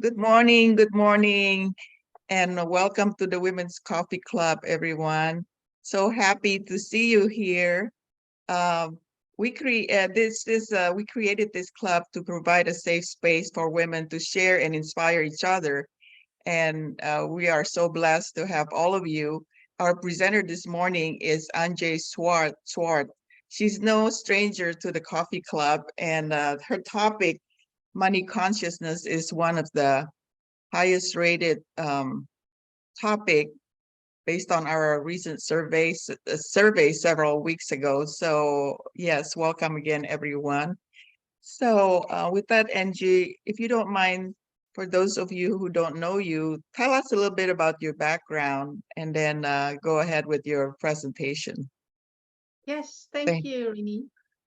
Good morning, and welcome to the Women's Coffee Club, everyone. So happy to see you here. We created this club to provide a safe space for women to share and inspire each other, and we are so blessed to have all of you. Our presenter this morning is Antje Swart. She's no stranger to the coffee club, and her topic, money consciousness, is one of the highest rated topic based on our recent survey several weeks ago. So yes, welcome again, everyone. So with that, Angie, if you don't mind, for those of you who don't know you, tell us a little bit about your background and then go ahead with your presentation. Yes, thank you, Rini.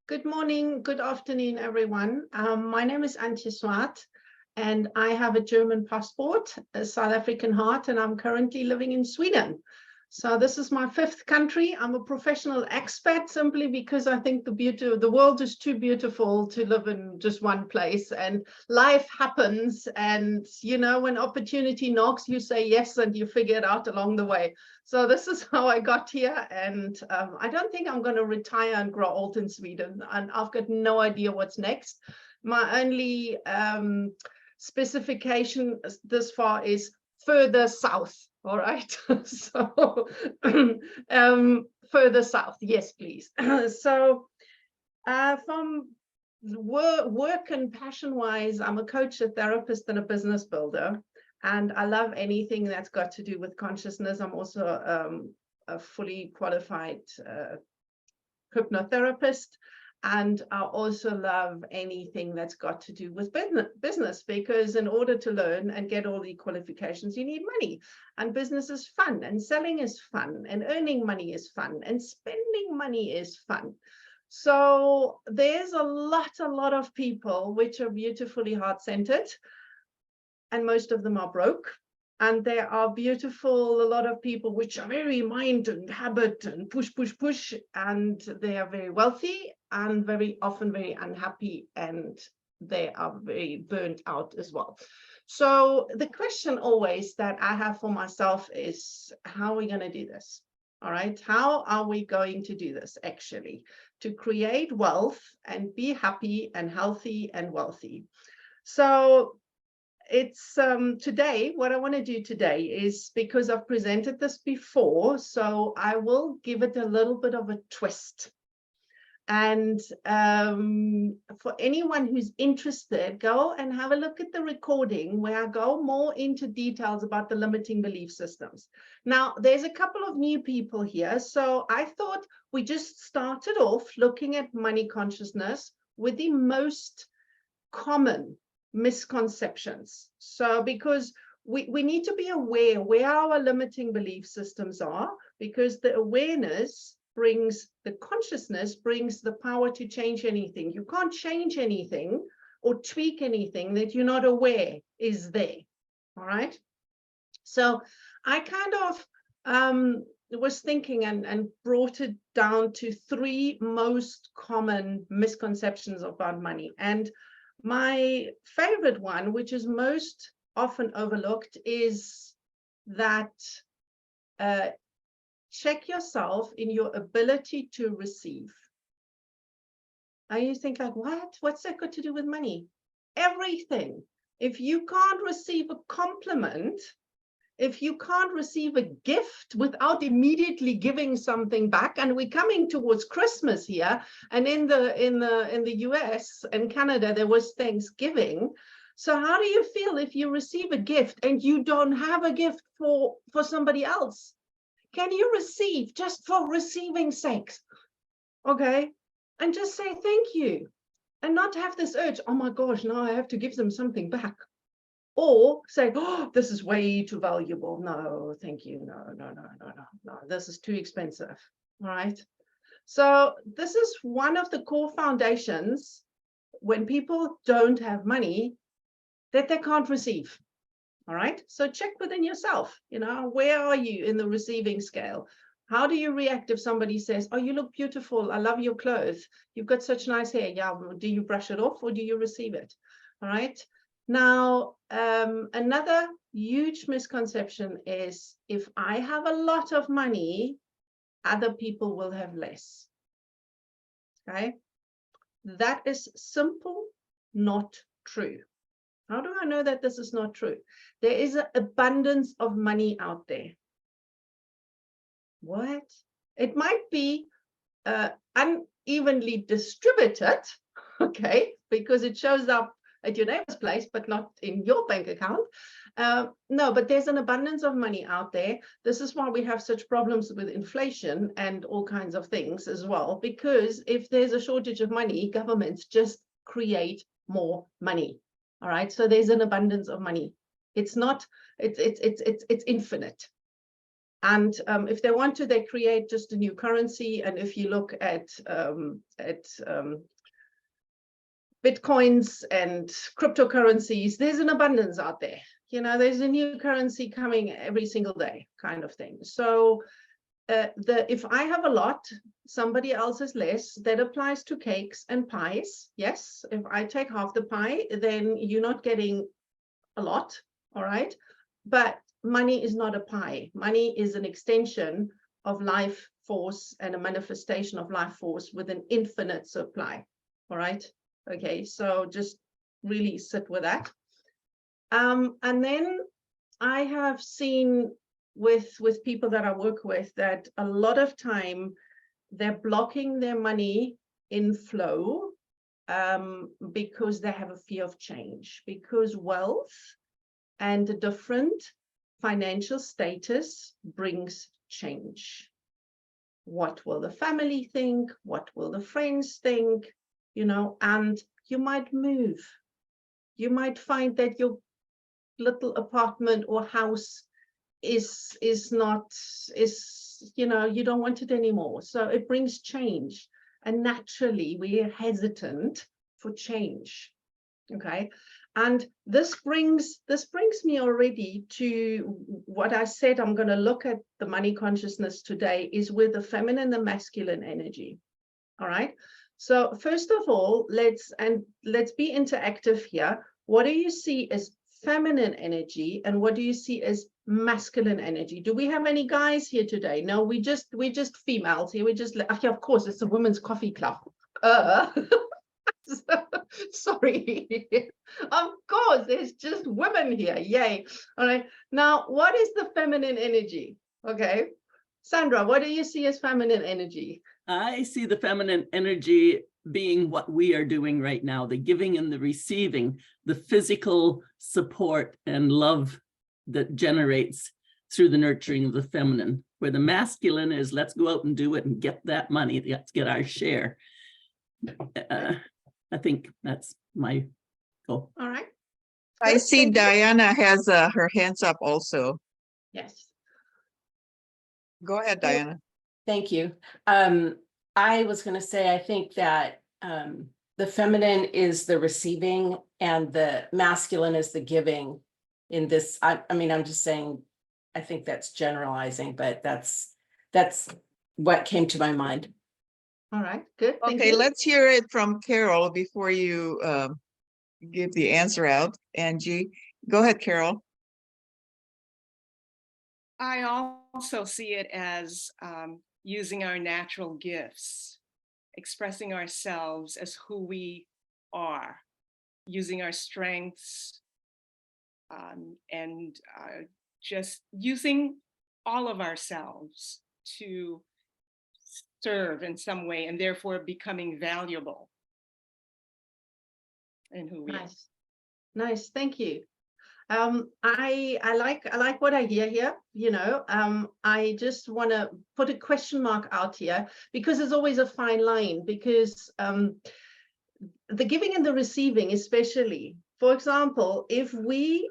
Good morning, good afternoon, everyone. My name is Antje Swart, and I have a German passport, a South African heart, and I'm currently living in Sweden. So this is my fifth country. I'm a professional expat simply because I think the world is too beautiful to live in just one place, and life happens, and when opportunity knocks, you say yes and you figure it out along the way. So this is how I got here, and I don't think I'm going to retire and grow old in Sweden, and I've got no idea what's next. My only specification this far is further south. All right, so further south, yes, please. So from work and passion-wise, I'm a coach, a therapist, and a business builder, and I love anything that's got to do with consciousness. I'm also a fully qualified hypnotherapist, and I also love anything that's got to do with business, because in order to learn and get all the qualifications, you need money. And business is fun, and selling is fun, and earning money is fun, and spending money is fun. So there's a lot of people which are beautifully heart-centered, and most of them are broke. And there are a lot of people which are very mind and habit and push, and they are very wealthy and very often very unhappy, and they are very burnt out as well. So the question always that I have for myself is, how are we going to do this? All right, how are we going to do this actually to create wealth and be happy and healthy and wealthy? So it's today, what I want to do today is, because I've presented this before, so I will give it a little bit of a twist. And for anyone who's interested, go and have a look at the recording where I go more into details about the limiting belief systems. Now, there's a couple of new people here, so I thought we just started off looking at money consciousness with the most common misconceptions. So because we need to be aware where our limiting belief systems are, because the awareness brings the consciousness, brings the power to change anything. You can't change anything or tweak anything that you're not aware is there. All right. So I kind of was thinking and brought it down to three most common misconceptions about money. And my favorite one, which is most often overlooked, is that check yourself in your ability to receive. And you think like, what's that got to do with money? Everything. If you can't receive a compliment, if you can't receive a gift without immediately giving something back, and we're coming towards Christmas here, and in the US and Canada there was Thanksgiving. So how do you feel if you receive a gift and you don't have a gift for somebody else? Can you receive just for receiving sake? Okay, and just say thank you, and not have this urge, oh my gosh, now I have to give them something back. Or say, oh, this is way too valuable. No, thank you. No. This is too expensive. All right. So this is one of the core foundations when people don't have money that they can't receive. All right. So check within yourself, where are you in the receiving scale? How do you react if somebody says, oh, you look beautiful, I love your clothes, you've got such nice hair? Yeah, do you brush it off or do you receive it? All right. Now, another huge misconception is if I have a lot of money, other people will have less. Okay, that is simple, not true. How do I know that this is not true? There is an abundance of money out there. What? It might be unevenly distributed, okay, because it shows up at your neighbor's place, but not in your bank account. No, but there's an abundance of money out there. This is why we have such problems with inflation and all kinds of things as well, because if there's a shortage of money, governments just create more money. All right, so there's an abundance of money. It's not, it's infinite. And if they want to, they create just a new currency. And if you look at Bitcoins and cryptocurrencies, there's an abundance out there. You know, there's a new currency coming every single day, kind of thing. So if I have a lot, somebody else has less, that applies to cakes and pies. Yes, if I take half the pie, then you're not getting a lot, all right? But money is not a pie. Money is an extension of life force and a manifestation of life force with an infinite supply, all right? Okay, so just really sit with that. And then I have seen with people that I work with that a lot of time they're blocking their money inflow because they have a fear of change, because wealth and a different financial status brings change. What will the family think? What will the friends think? You know, and you might move. You might find that your little apartment or house is you know, you don't want it anymore. So it brings change. And naturally, we are hesitant for change. Okay. And this brings me already to what I said. I'm going to look at the money consciousness today is with the feminine and the masculine energy. All right. So first of all, let's be interactive here. What do you see as feminine energy and what do you see as masculine energy? Do we have any guys here today? No, we're just females here. We just, okay, of course, it's a women's coffee club. Sorry. Of course, there's just women here. Yay. All right. Now, what is the feminine energy? Okay. Sandra, what do you see as feminine energy? I see the feminine energy being what we are doing right now, the giving and the receiving, the physical support and love that generates through the nurturing of the feminine, where the masculine is let's go out and do it and get that money, let's get our share. I think that's my goal. All right. I see Diana has her hands up also. Yes. Go ahead, Diana. Thank you. I was going to say, I think that the feminine is the receiving and the masculine is the giving in this. I mean, I'm just saying, I think that's generalizing, but that's what came to my mind. All right, good. Okay, let's hear it from Carol before you give the answer out. Angie, go ahead, Carol. I also see it as using our natural gifts, expressing ourselves as who we are, using our strengths, and just using all of ourselves to serve in some way, and therefore becoming valuable in who we are. Nice, thank you. I like what I hear here. You know, I just want to put a question mark out here because there's always a fine line, because the giving and the receiving, especially, for example, if we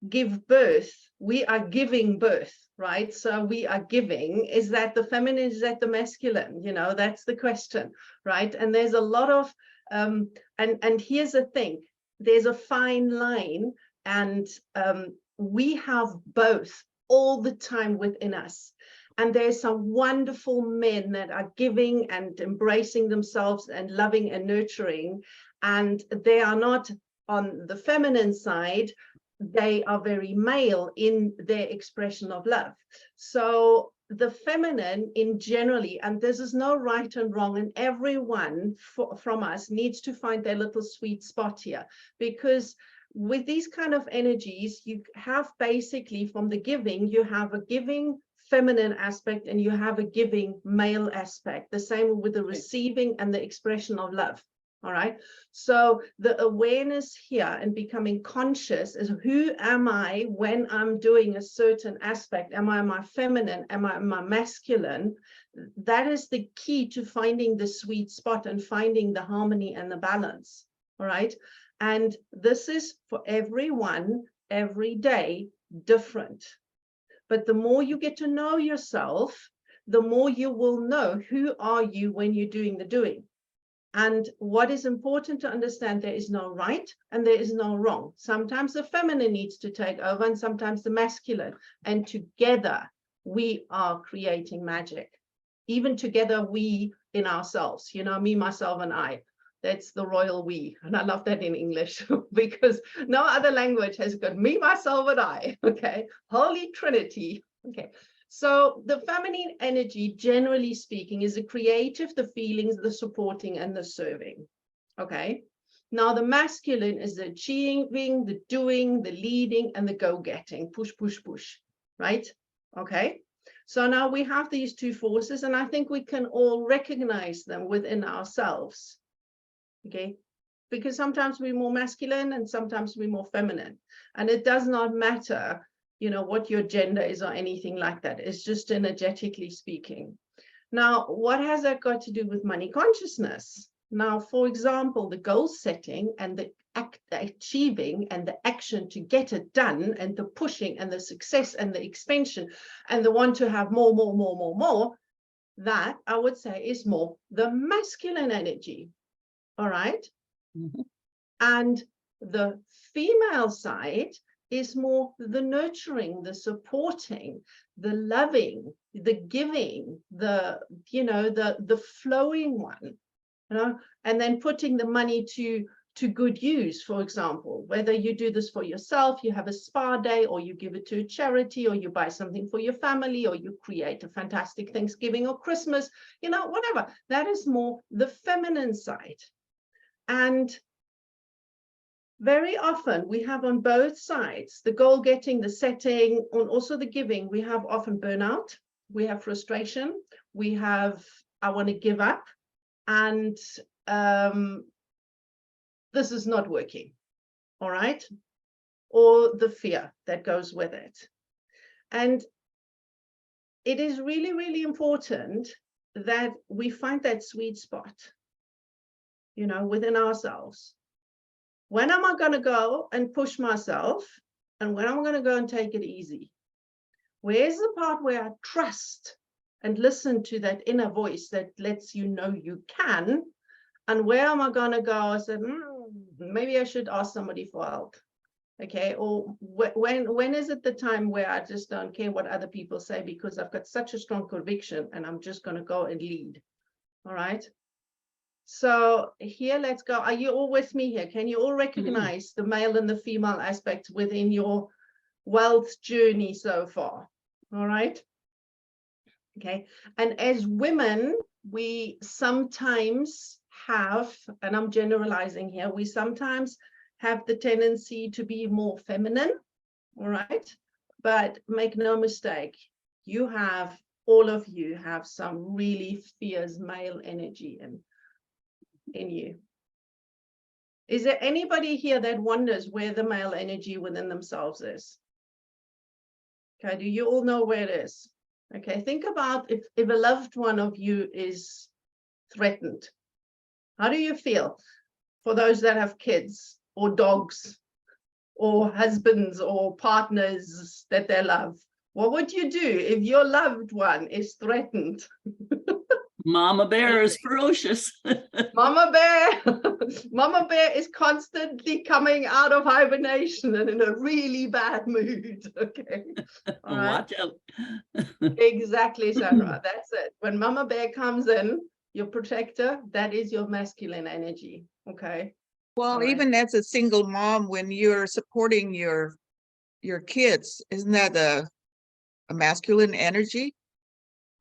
give birth, we are giving birth, right? So we are giving. Is that the feminine? Is that the masculine? You know, that's the question, right? And there's a lot of and here's the thing: there's a fine line. And we have both all the time within us. And there's some wonderful men that are giving and embracing themselves and loving and nurturing. And they are not on the feminine side, they are very male in their expression of love. So the feminine in generally, and this is no right and wrong, and everyone from us needs to find their little sweet spot here, because with these kind of energies, you have basically from the giving, you have a giving feminine aspect and you have a giving male aspect, the same with the receiving and the expression of love. All right, so the awareness here and becoming conscious is, who am I when I'm doing a certain aspect? Am I my feminine? Am I my masculine? That is the key to finding the sweet spot and finding the harmony and the balance. All right, and this is for everyone, every day, different. But the more you get to know yourself, the more you will know who are you when you're doing the doing. And what is important to understand, there is no right and there is no wrong. Sometimes the feminine needs to take over and sometimes the masculine. And together we are creating magic. Even together, we in ourselves, you know, me, myself, and I. That's the royal we. And I love that in English because no other language has got me, myself, and I. Okay. Holy Trinity. Okay. So the feminine energy, generally speaking, is the creative, the feelings, the supporting, and the serving. Okay. Now the masculine is the achieving, the doing, the leading, and the go-getting. Push, push, push. Right? Okay. So now we have these two forces, and I think we can all recognize them within ourselves. Okay. Because sometimes we're more masculine and sometimes we're more feminine. And it does not matter, you know, what your gender is or anything like that. It's just energetically speaking. Now, what has that got to do with money consciousness? Now, for example, the goal setting and the achieving and the action to get it done and the pushing and the success and the expansion and the want to have more, that I would say is more the masculine energy. All right. Mm-hmm. And the female side is more the nurturing, the supporting, the loving, the giving, the, you know, the flowing one, you know, and then putting the money to good use. For example, whether you do this for yourself, you have a spa day, or you give it to a charity, or you buy something for your family, or you create a fantastic Thanksgiving or Christmas, you know, whatever. That is more the feminine side. And very often we have on both sides, the goal getting, the setting, and also the giving, we have often burnout, we have frustration, we have, I want to give up, and this is not working, all right? Or the fear that goes with it. And it is really, really important that we find that sweet spot, you know, within ourselves. When am I going to go and push myself? And when am I going to go and take it easy? Where's the part where I trust and listen to that inner voice that lets you know you can? And where am I going to go and say, maybe I should ask somebody for help? Okay. Or when is it the time where I just don't care what other people say because I've got such a strong conviction and I'm just going to go and lead? All right. So here, let's go. Are you all with me here? Can you all recognize the male and the female aspects within your wealth journey so far? All right. Okay. And as women, we sometimes have, and I'm generalizing here, we sometimes have the tendency to be more feminine. All right. But make no mistake, you have, all of you have some really fierce male energy in you. Is there anybody here that wonders where the male energy within themselves is? Okay, do you all know where it is? Okay, think about if a loved one of you is threatened. How do you feel for those that have kids or dogs or husbands or partners that they love? What would you do if your loved one is threatened? Mama bear is ferocious. Mama bear is constantly coming out of hibernation and in a really bad mood. Okay. All right. Watch out. Exactly, Sandra. That's it. When Mama bear comes in, your protector, that is your masculine energy. Okay. Well, All right. even as a single mom, when you're supporting your kids, isn't that a masculine energy?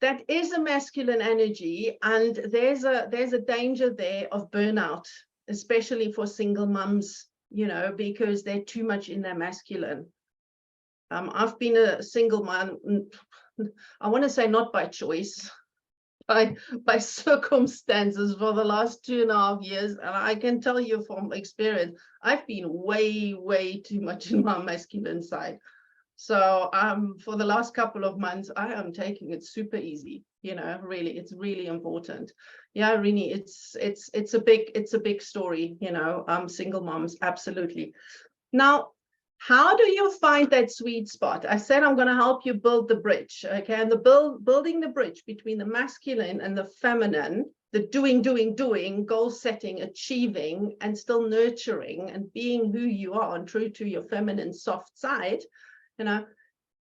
That is a masculine energy, and there's a danger there of burnout, especially for single mums, you know, because they're too much in their masculine. I've been a single mom, I want to say not by choice, by circumstances for the last 2.5 years, and I can tell you from experience, I've been way too much in my masculine side. So for the last couple of months, I am taking it super easy. You know, really, it's really important. Yeah, Rini, it's a big story. You know, single moms, absolutely. Now, how do you find that sweet spot? I said I'm going to help you build the bridge. Okay, and building the bridge between the masculine and the feminine, the doing, goal setting, achieving, and still nurturing and being who you are and true to your feminine soft side. You know,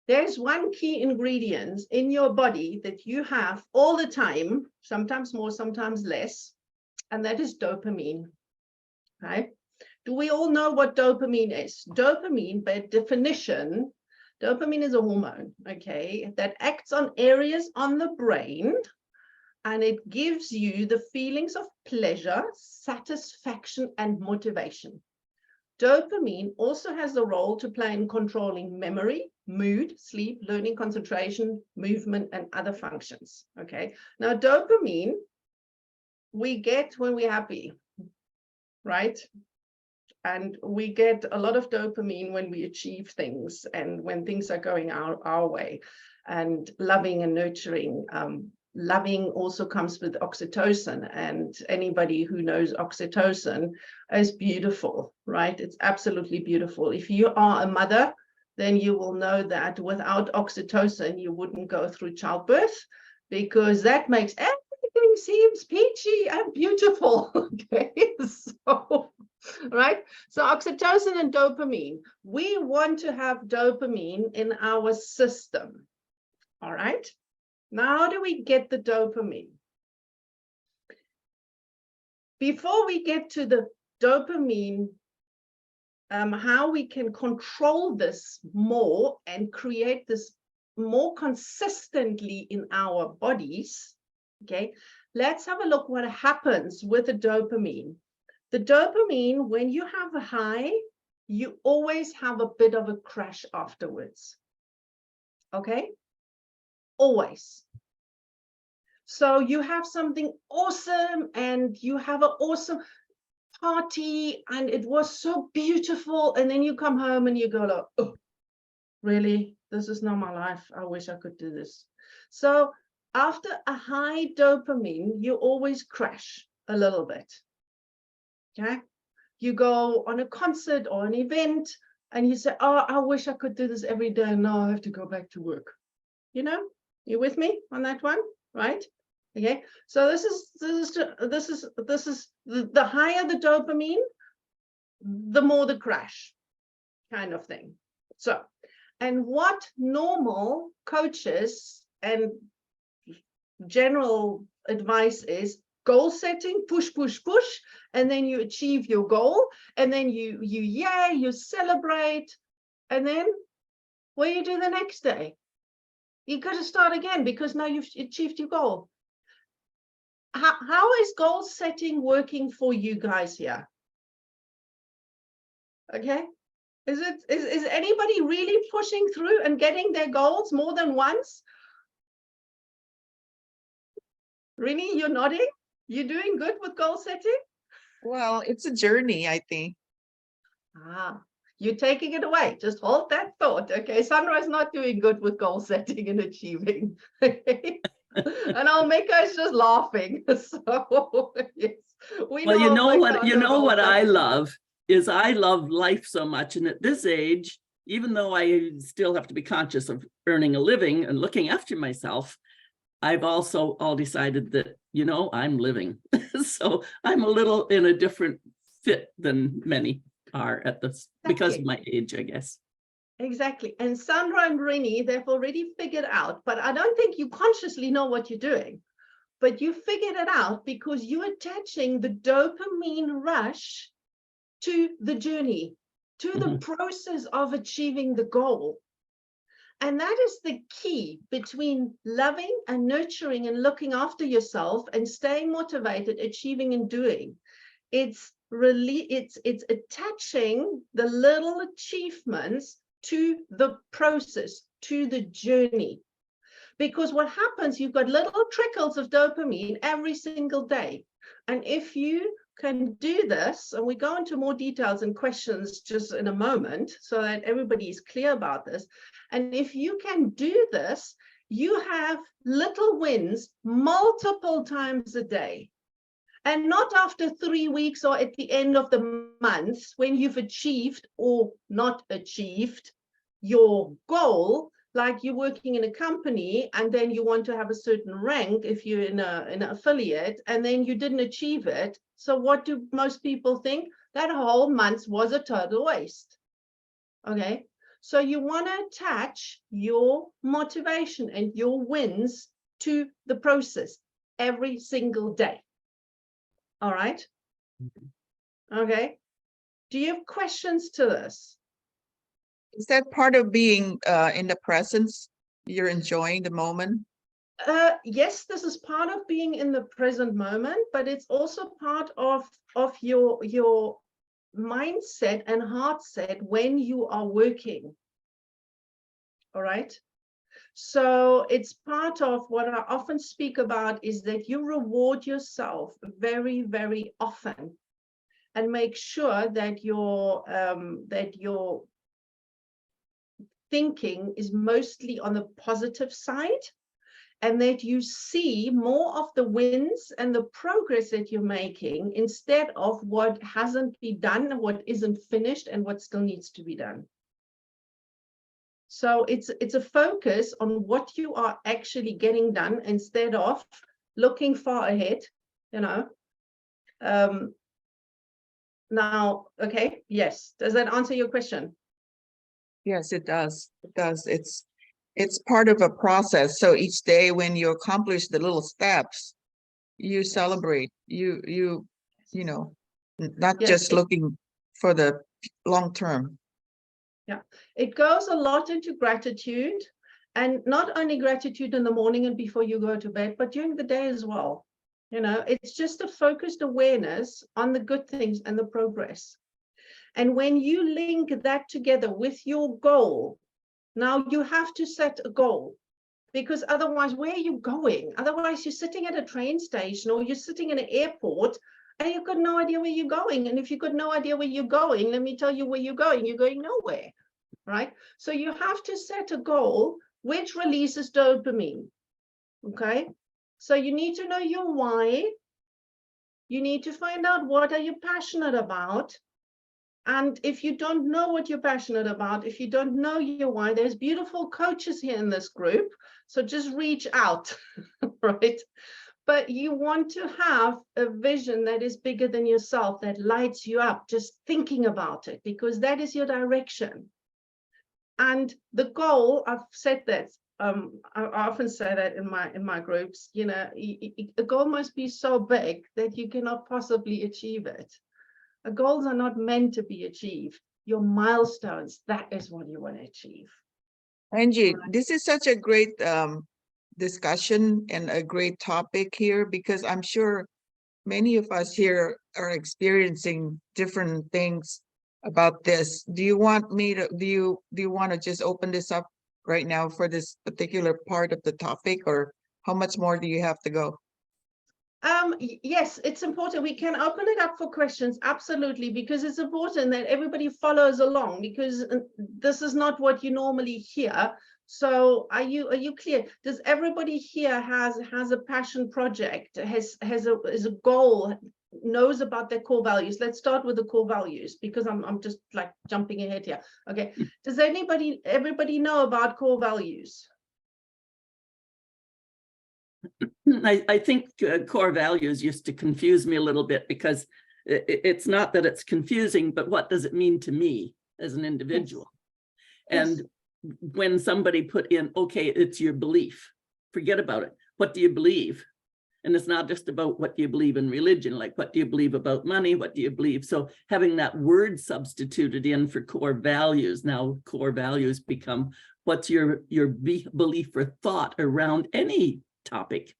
there's one key ingredient in your body that you have all the time, sometimes more, sometimes less, and that is dopamine. Okay. Do we all know what dopamine is? Dopamine, by definition, dopamine is a hormone, okay, that acts on areas on the brain, and it gives you the feelings of pleasure, satisfaction, and motivation. Dopamine also has a role to play in controlling memory, mood, sleep, learning, concentration, movement, and other functions. Okay. Now, dopamine we get when we're happy, right? And we get a lot of dopamine when we achieve things and when things are going our way, and loving and nurturing. Loving also comes with oxytocin, and anybody who knows oxytocin is beautiful, right? It's absolutely beautiful. If you are a mother, then you will know that without oxytocin, you wouldn't go through childbirth, because that makes everything seems peachy and beautiful. Okay, so right? So oxytocin and dopamine, we want to have dopamine in our system. All right. Now, how do we get the dopamine? Before we get to the dopamine, how we can control this more and create this more consistently in our bodies, okay, let's have a look what happens with the dopamine. The dopamine, when you have a high, you always have a bit of a crash afterwards, okay? Always. So you have something awesome and you have an awesome party and it was so beautiful, and then you come home and you go like, oh, really? This is not my life. I wish I could do this. So after a high dopamine, you always crash a little bit. Okay? You go on a concert or an event and you say, oh, I wish I could do this every day. Now I have to go back to work. You know, you with me on that one, right? Okay, so this is the higher the dopamine, the more the crash kind of thing. So, and what normal coaches and general advice is goal setting, push, and then you achieve your goal, and then you celebrate, and then what do you do the next day? You got to start again because now you've achieved your goal. How is goal setting working for you guys here? Okay, is anybody really pushing through and getting their goals more than once? Rini, you're nodding. You're doing good with goal setting? Well, it's a journey, I think. You're taking it away. Just hold that thought. Okay, Sandra is not doing good with goal setting and achieving. And Almeka is just laughing. So yes, we know. Well, you know what I love is I love life so much, and at this age, even though I still have to be conscious of earning a living and looking after myself, I've also all decided that, you know, I'm living. So I'm a little in a different fit than many are at this, because of my age, I guess. Exactly. And Sandra and Rini, they've already figured out, but I don't think you consciously know what you're doing, but you figured it out because you're attaching the dopamine rush to the journey, to the process of achieving the goal. And that is the key between loving and nurturing and looking after yourself and staying motivated, achieving and doing. It's really, it's attaching the little achievements to the process, to the journey. Because what happens, you've got little trickles of dopamine every single day. And if you can do this, and we go into more details and questions just in a moment so that everybody is clear about this. And if you can do this, you have little wins multiple times a day. And not after 3 weeks or at the end of the month when you've achieved or not achieved your goal, like you're working in a company and then you want to have a certain rank if you're in an affiliate and then you didn't achieve it. So what do most people think? That whole month was a total waste. Okay, so you want to attach your motivation and your wins to the process every single day. All right. Okay. Do you have questions to this? Is that part of being in the presence? You're enjoying the moment? Yes, this is part of being in the present moment, but it's also part of your mindset and heart set when you are working. All right. So it's part of what I often speak about is that you reward yourself very, very often and make sure that your thinking is mostly on the positive side and that you see more of the wins and the progress that you're making instead of what hasn't been done, what isn't finished and what still needs to be done. So it's a focus on what you are actually getting done instead of looking far ahead, you know. Now, okay, yes. Does that answer your question? Yes, it does. It does. It's part of a process. So each day when you accomplish the little steps, you celebrate. You know, not Yes, just looking for the long term. Yeah, it goes a lot into gratitude, and not only gratitude in the morning and before you go to bed, but during the day as well. You know, it's just a focused awareness on the good things and the progress. And when you link that together with your goal, now you have to set a goal, because otherwise, where are you going? Otherwise, you're sitting at a train station or you're sitting in an airport and you've got no idea where you're going. And if you've got no idea where you're going, let me tell you where you're going nowhere, right? So you have to set a goal which releases dopamine, okay? So you need to know your why. You need to find out what are you passionate about. And if you don't know what you're passionate about, if you don't know your why, there's beautiful coaches here in this group. So just reach out, right? But you want to have a vision that is bigger than yourself, that lights you up just thinking about it, because that is your direction. And the goal, I've said that, I often say that in my groups, you know, a goal must be so big that you cannot possibly achieve it. Goals are not meant to be achieved. Your milestones, that is what you want to achieve. Angie, this is such a great discussion and a great topic here, because I'm sure many of us here are experiencing different things about this. Do you want me to, do you want to just open this up right now for this particular part of the topic, or how much more do you have to go? Yes, it's important. We can open it up for questions, absolutely, because it's important that everybody follows along, because this is not what you normally hear. So are you clear? Does everybody here has a passion project, is a goal, knows about their core values? Let's start with the core values, because I'm just like jumping ahead here. Okay. Does everybody know about core values? I think core values used to confuse me a little bit, because it's not that it's confusing, but what does it mean to me as an individual? Yes. And when somebody put in, okay, it's your belief, forget about it. What do you believe? And it's not just about what do you believe in religion, like what do you believe about money, what do you believe? So having that word substituted in for core values, now core values become what's your belief or thought around any topic.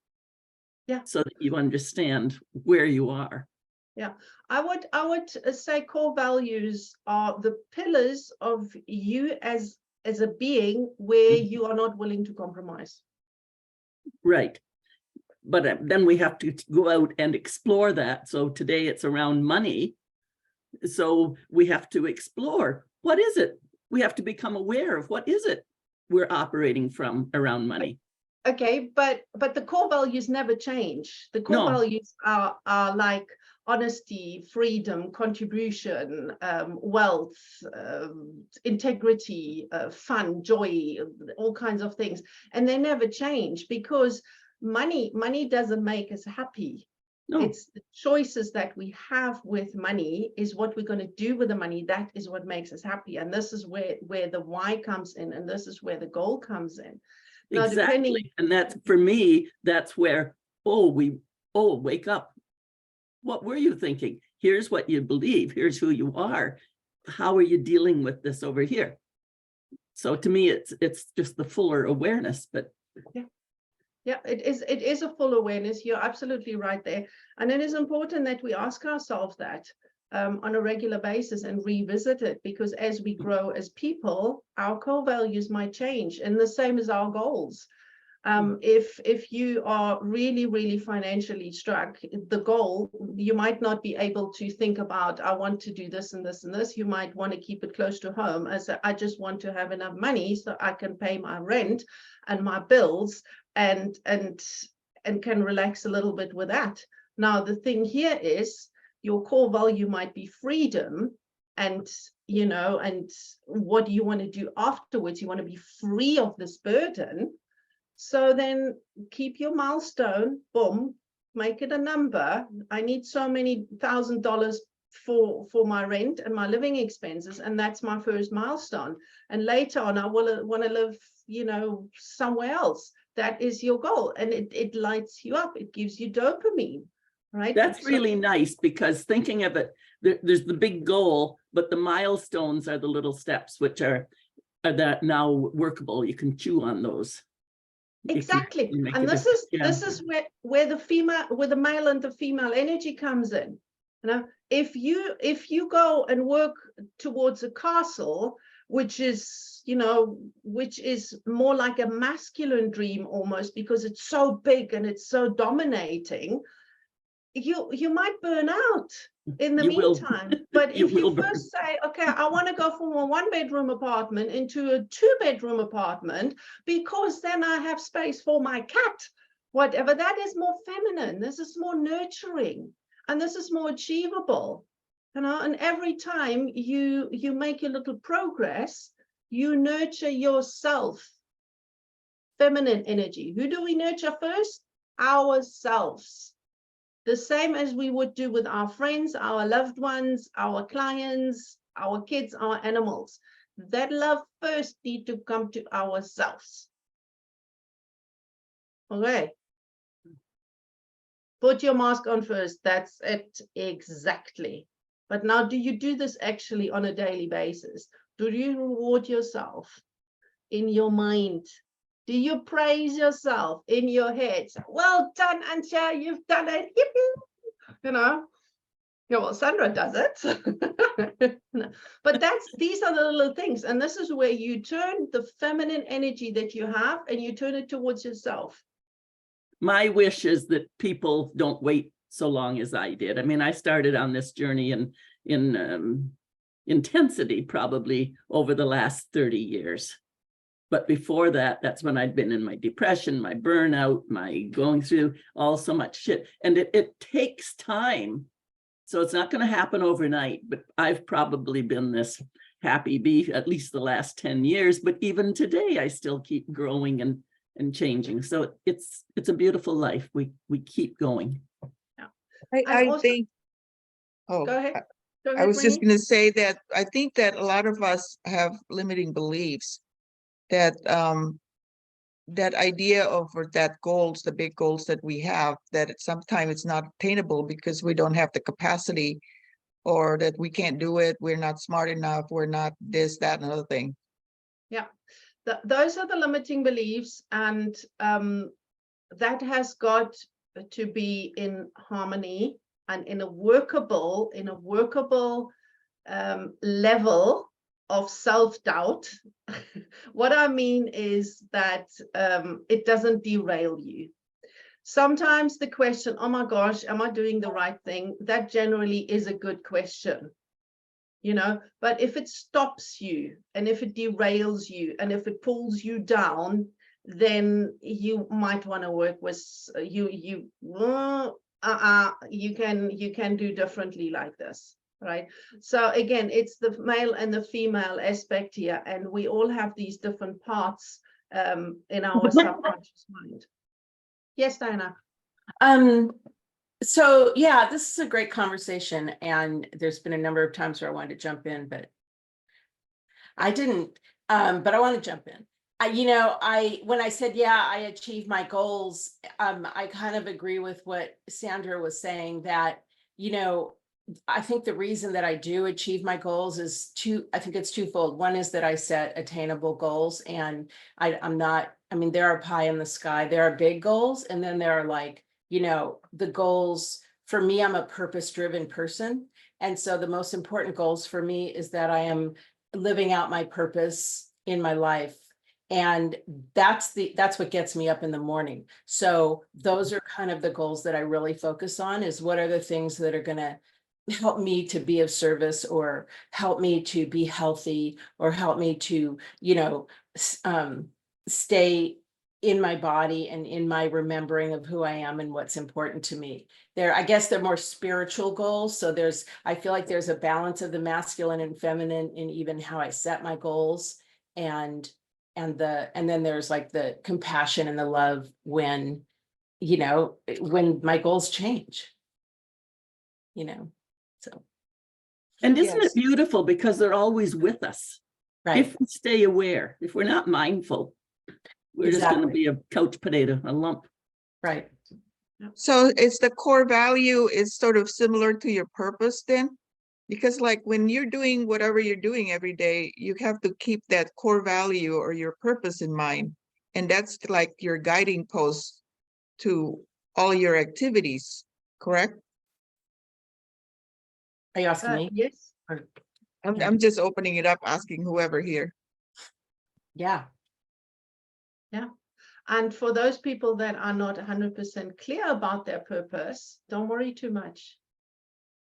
Yeah. So that you understand where you are. Yeah, I would say core values are the pillars of you as a being where you are not willing to compromise. Right. But then we have to go out and explore that. So today it's around money. So we have to explore, what is it? We have to become aware of what is it we're operating from around money. Okay, but the core values never change. The core values are like honesty, freedom, contribution, wealth, integrity, fun, joy, all kinds of things. And they never change because money doesn't make us happy. No. It's the choices that we have with money is what we're going to do with the money. That is what makes us happy. And this is where the why comes in, and this is where the goal comes in. Now, exactly. And that's, for me, that's where, wake up. What were you thinking? Here's what you believe. Here's who you are. How are you dealing with this over here? So to me, it's just the fuller awareness, but yeah, it is a full awareness. You're absolutely right there. And it is important that we ask ourselves that on a regular basis and revisit it, because as we grow as people, our core values might change, and the same as our goals. If you are really financially struck, the goal, you might not be able to think about, I want to do this and this and this. You might want to keep it close to home, as I just want to have enough money so I can pay my rent and my bills and can relax a little bit with that. Now, the thing here is your core value might be freedom, and and what do you want to do afterwards? You want to be free of this burden. So then keep your milestone, boom, make it a number. I need so many $1,000 for my rent and my living expenses, and that's my first milestone. And later on, I will want to live, somewhere else. That is your goal, and it lights you up. It gives you dopamine, right? that's really nice, because thinking of it, there's the big goal, but the milestones are the little steps, which are that now workable. You can chew on those. Exactly. And this is where the male and the female energy comes in. If you go and work towards a castle, which is more like a masculine dream almost, because it's so big and it's so dominating, you might burn out in the meantime. But if you first say, okay, I want to go from a 1-bedroom apartment into a 2-bedroom apartment, because then I have space for my cat, whatever, that is more feminine. This is more nurturing, and this is more achievable. And every time you make a little progress, you nurture yourself. Feminine energy. Who do we nurture first? Ourselves. The same as we would do with our friends, our loved ones, our clients, our kids, our animals. That love first needs to come to ourselves. Okay. Put your mask on first. That's it, exactly. But now, do you do this actually on a daily basis? Do you reward yourself in your mind? Do you praise yourself in your head? Well done, Antje, you've done it. Yeah, well, Sandra does it. But these are the little things. And this is where you turn the feminine energy that you have and you turn it towards yourself. My wish is that people don't wait so long as I did. I mean, I started on this journey in intensity probably over the last 30 years. But before that, that's when I'd been in my depression, my burnout, my going through all so much shit. And it takes time. So it's not going to happen overnight, but I've probably been this happy bee at least the last 10 years. But even today, I still keep growing and changing. So it's a beautiful life. We keep going. Yeah. I think, go ahead. I was just going to say that I think that a lot of us have limiting beliefs that that idea of or that goals, the big goals that we have, that sometimes it's not attainable because we don't have the capacity, or that we can't do it, we're not smart enough, we're not this, that, and another thing. Yeah, those are the limiting beliefs, and that has got to be in harmony and in a workable level of self-doubt. What I mean is that it doesn't derail you. Sometimes the question, oh my gosh, am I doing the right thing? That generally is a good question, you know, but if it stops you and if it derails you and if it pulls you down, then you might want to work with you can do differently like this, right? So again, it's the male and the female aspect here, and we all have these different parts in our subconscious mind. Yes, Diana. So yeah, this is a great conversation, and there's been a number of times where I wanted to jump in, but I didn't. But I want to jump in. When I said, yeah, I achieved my goals, I kind of agree with what Sandra was saying, that, I think the reason that I do achieve my goals is I think it's twofold. One is that I set attainable goals, and there are pie in the sky, there are big goals, and then there are like, the goals. For me, I'm a purpose-driven person. And so the most important goals for me is that I am living out my purpose in my life. And that's what gets me up in the morning. So those are kind of the goals that I really focus on, is what are the things that are going to help me to be of service, or help me to be healthy, or help me to, stay in my body and in my remembering of who I am and what's important to me. I guess they're more spiritual goals. So I feel like there's a balance of the masculine and feminine in even how I set my goals. And then there's like the compassion and the love when my goals change, so. And isn't Yes. it beautiful, because they're always with us. Right. If we stay aware, if we're not mindful, we're just going to be a couch potato, a lump. Right. So it's the core value is sort of similar to your purpose then? Because like when you're doing whatever you're doing every day, you have to keep that core value or your purpose in mind. And that's like your guiding post to all your activities, correct? Are you asking me? Yes. I'm just opening it up, asking whoever here. Yeah. Yeah. And for those people that are not 100% clear about their purpose, don't worry too much.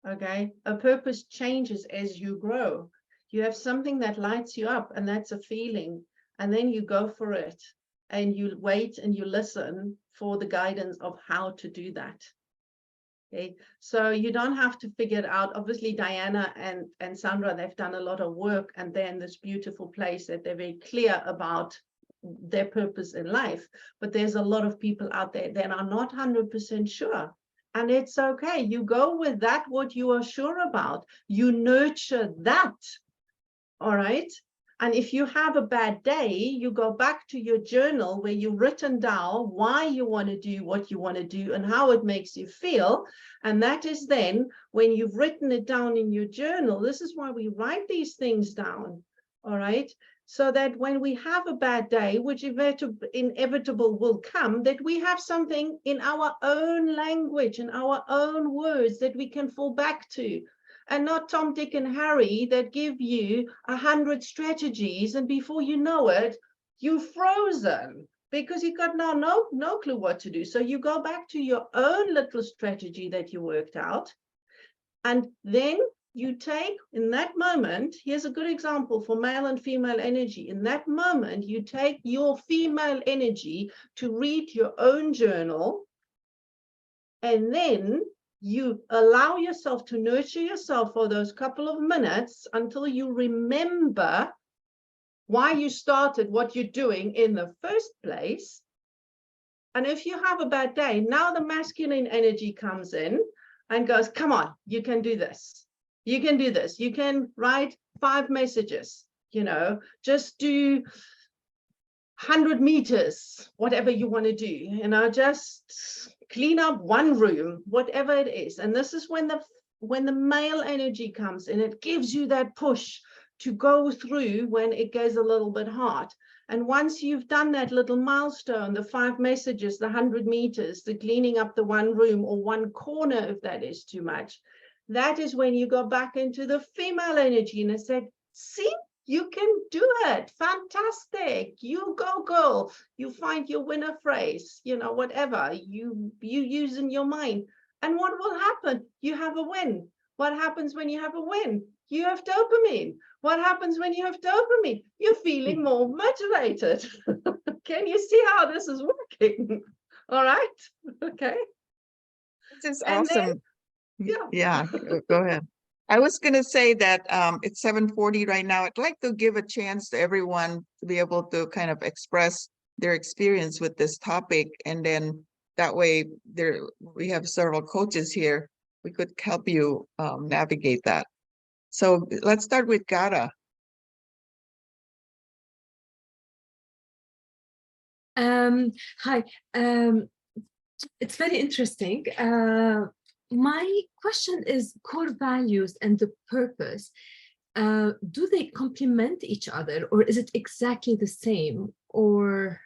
Okay. A purpose changes as you grow. You have something that lights you up, and that's a feeling. And then you go for it, and you wait and you listen for the guidance of how to do that. Okay. So you don't have to figure it out. Obviously, Diana and Sandra, they've done a lot of work, and they're in this beautiful place that they're very clear about their purpose in life. But there's a lot of people out there that are not 100% sure. And it's okay. You go with that, what you are sure about. You nurture that. All right. And if you have a bad day, you go back to your journal where you've written down why you want to do what you want to do and how it makes you feel. And that is then when you've written it down in your journal. This is why we write these things down. All right. So that when we have a bad day, which inevitable will come, that we have something in our own language, in our own words that we can fall back to. And not Tom, Dick, and Harry that give you 100 strategies, and before you know it, you're frozen because you've got no clue what to do. So you go back to your own little strategy that you worked out, and then you take, in that moment, here's a good example for male and female energy. In that moment, you take your female energy to read your own journal, and then you allow yourself to nurture yourself for those couple of minutes until you remember why you started what you're doing in the first place. And if you have a bad day, now the masculine energy comes in and goes, come on, you can do this. You can do this. You can write 5 messages, just do 100 meters, whatever you want to do, you know, just clean up one room, whatever it is. And this is when the male energy comes in, it gives you that push to go through when it goes a little bit hard. And once you've done that little milestone, the 5 messages, the 100 meters, the cleaning up the one room or one corner, if that is too much, that is when you go back into the female energy and I said, see, you can do it. Fantastic. You go, girl. You find your winner phrase, you know, whatever you use in your mind. And what will happen? You have a win. What happens when you have a win? You have dopamine. What happens when you have dopamine? You're feeling more motivated. Can you see how this is working? All right. Okay. This is And then- awesome. yeah. Yeah, go ahead. I was going to say that it's 7:40 right now. I'd like to give a chance to everyone to be able to kind of express their experience with this topic. And then that way we have several coaches here. We could help you navigate that. So let's start with Gara. Hi, it's very interesting. My question is core values and the purpose. Do they complement each other, or is it exactly the same? Or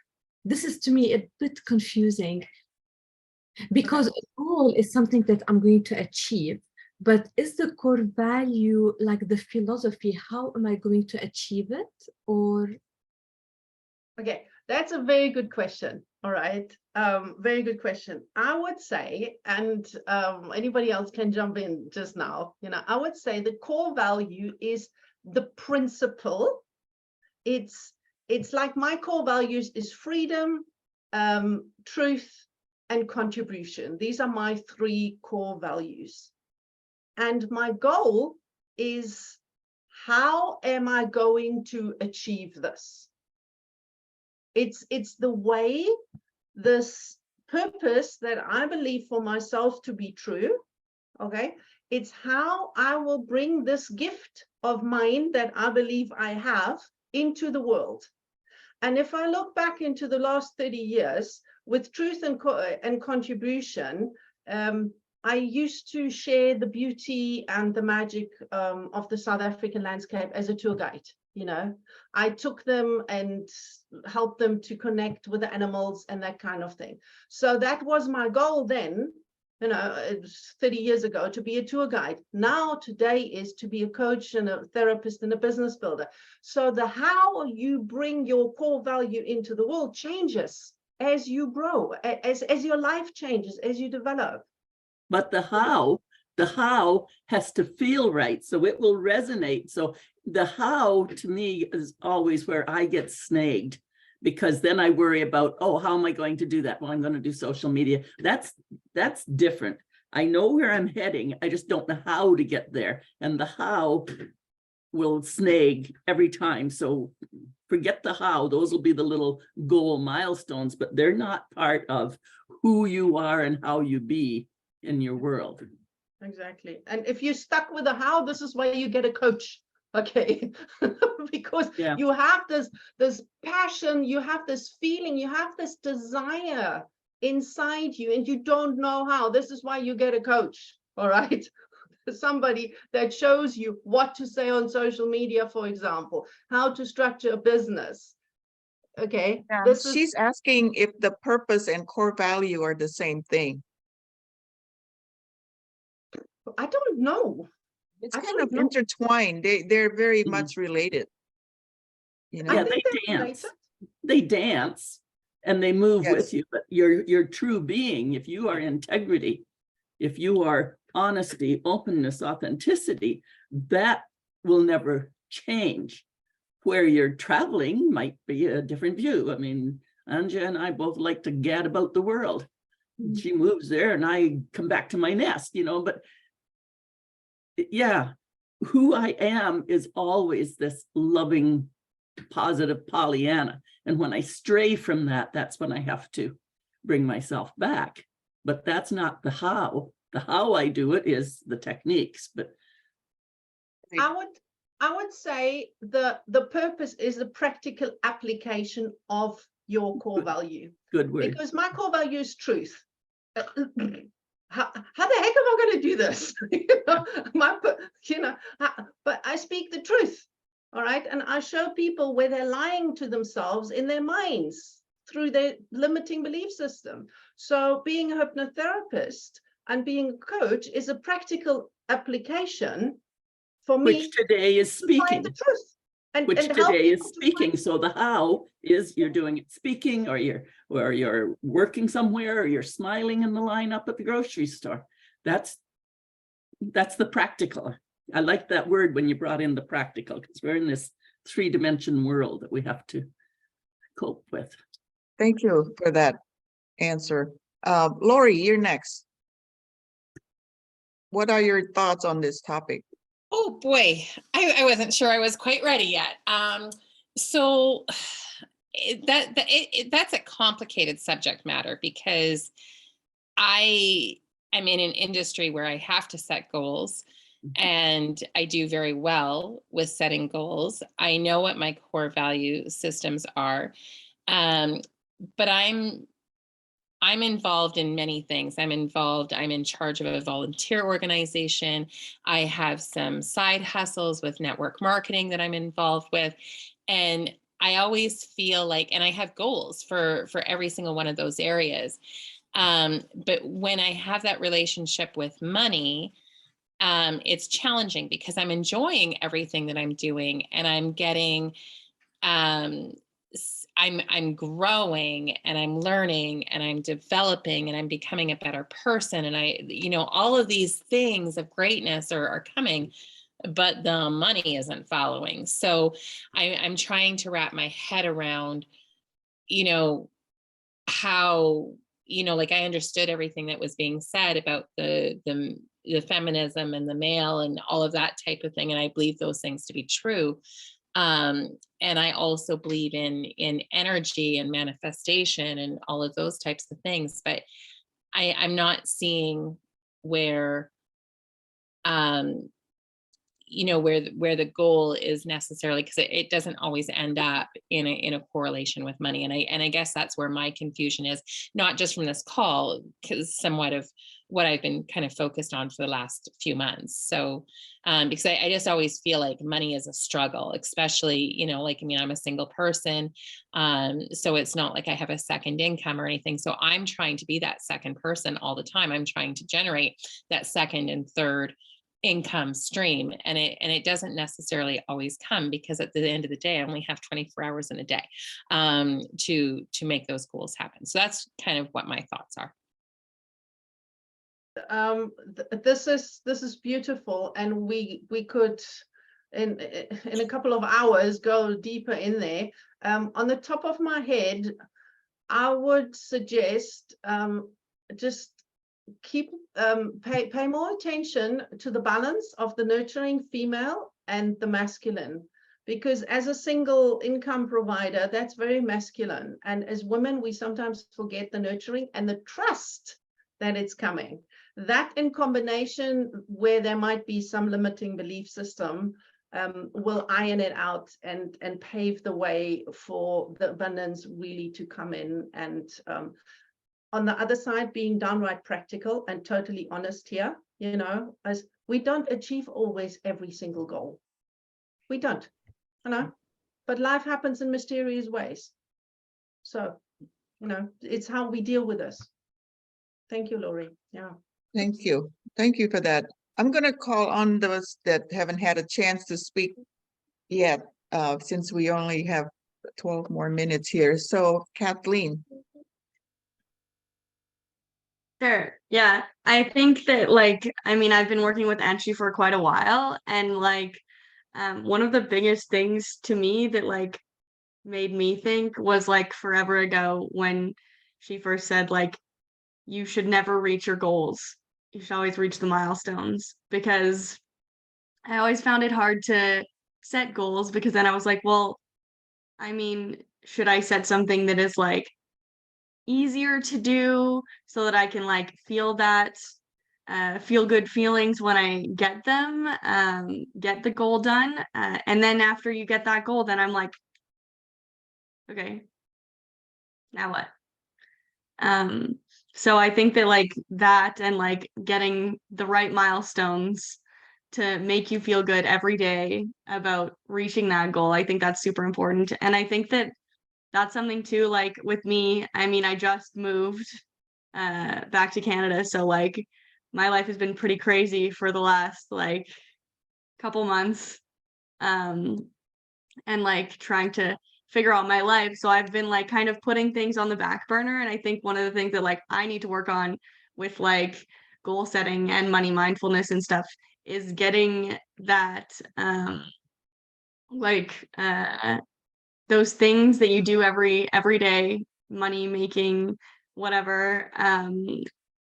this is to me a bit confusing because a goal is something that I'm going to achieve, but is the core value like the philosophy? How am I going to achieve it? Or Okay, that's a very good question. All right, very good question. I would say, and anybody else can jump in just now, you know, I would say the core value is the principle. It's like my core values is freedom, truth, and contribution. These are my 3 core values. And my goal is, how am I going to achieve this? It's the way, this purpose that I believe for myself to be true. Okay, it's how I will bring this gift of mine that I believe I have into the world. And if I look back into the last 30 years with truth and contribution, I used to share the beauty and the magic of the South African landscape as a tour guide. You know, I took them and helped them to connect with the animals and that kind of thing. So that was my goal then, you know, 30 years ago, to be a tour guide. Now today is to be a coach and a therapist and a business builder. So the how you bring your core value into the world changes as you grow, as your life changes, as you develop. But the how has to feel right. So it will resonate. So the how to me is always where I get snagged, because then I worry about, oh, how am I going to do that? Well, I'm going to do social media. That's different. I know where I'm heading. I just don't know how to get there. And the how will snag every time. So forget the how. Those will be the little goal milestones, but they're not part of who you are and how you be in your world. Exactly. And if you're stuck with the how, this is where you get a coach. Okay. Because you have this passion, you have this feeling, you have this desire inside you, and you don't know how. This is why you get a coach. All right. Somebody that shows you what to say on social media, for example, how to structure a business. Okay. Yeah, she's asking if the purpose and core value are the same thing. I don't know. It's kind of intertwined. They're very much related. You know? Yeah, they dance. They dance and they move with you, but your true being, if you are integrity, if you are honesty, openness, authenticity, that will never change. Where you're traveling might be a different view. I mean, Antje and I both like to gad about the world. She moves there and I come back to my nest, you know, but yeah, who I am is always this loving, positive Pollyanna. And when I stray from that, that's when I have to bring myself back. But that's not the how. The how I do it is the techniques. But I would say the purpose is the practical application of your core value. Good word. Because my core value is truth. How the heck am I going to do this? But I speak the truth. All right. And I show people where they're lying to themselves in their minds through their limiting belief system. So being a hypnotherapist and being a coach is a practical application for me. Which today is to find speaking. the truth. Which and help today is people to speaking. find- So the how is you're doing it speaking, or you're working somewhere, or you're smiling in the line up at the grocery store. That's the practical. I like that word when you brought in the practical, because we're in this 3-dimension world that we have to cope with. Thank you for that answer. Lori, you're next. What are your thoughts on this topic? Oh boy, I wasn't sure I was quite ready yet. So that's a complicated subject matter, because I am in an industry where I have to set goals, and I do very well with setting goals. I know what my core value systems are, but I'm involved in many things. I'm in charge of a volunteer organization. I have some side hustles with network marketing that I'm involved with. And I always feel like, and I have goals for every single one of those areas. But when I have that relationship with money, it's challenging, because I'm enjoying everything that I'm doing, and I'm getting, I'm growing, and I'm learning, and I'm developing, and I'm becoming a better person. And all of these things of greatness are coming, but the money isn't following. So I'm trying to wrap my head around, how, like, I understood everything that was being said about the feminism and the male and all of that type of thing. And I believe those things to be true. And I also believe in energy and manifestation and all of those types of things. But I'm not seeing where, where the goal is necessarily, because it doesn't always end up in a correlation with money. And I guess that's where my confusion is, not just from this call, because somewhat of what I've been kind of focused on for the last few months. So, because I just always feel like money is a struggle, especially, I'm a single person. So it's not like I have a second income or anything. So I'm trying to be that second person all the time. I'm trying to generate that second and third income stream, and it doesn't necessarily always come, because at the end of the day I only have 24 hours in a day to make those goals happen. So that's kind of what my thoughts are. This is beautiful, and we could in a couple of hours go deeper in there. On the top of my head, I would suggest just pay more attention to the balance of the nurturing female and the masculine, because as a single income provider, that's very masculine, and as women we sometimes forget the nurturing and the trust that it's coming. That in combination, where there might be some limiting belief system, will iron it out and pave the way for the abundance really to come in. And on the other side, being downright practical and totally honest here, as we don't achieve always every single goal. We don't, but life happens in mysterious ways. So, it's how we deal with this. Thank you, Lori. Yeah. Thank you. Thank you for that. I'm going to call on those that haven't had a chance to speak yet, since we only have 12 more minutes here. So Kathleen. Sure. Yeah. I think that I've been working with Antje for quite a while, and one of the biggest things to me that made me think was forever ago when she first said you should never reach your goals. You should always reach the milestones, because I always found it hard to set goals, because then I was like, well, should I set something that is easier to do so that I can feel that feel good feelings when I get them, get the goal done. And then after you get that goal, then I'm like, okay, now what? So I think that like that and like getting the right milestones to make you feel good every day about reaching that goal, I think that's super important. And I think that that's something too, like with me, I mean, I just moved back to Canada, so like my life has been pretty crazy for the last like couple months, and like trying to figure out my life. So I've been like kind of putting things on the back burner. And I think one of the things that like I need to work on with like goal setting and money mindfulness and stuff is getting that like those things that you do every day, money making, whatever,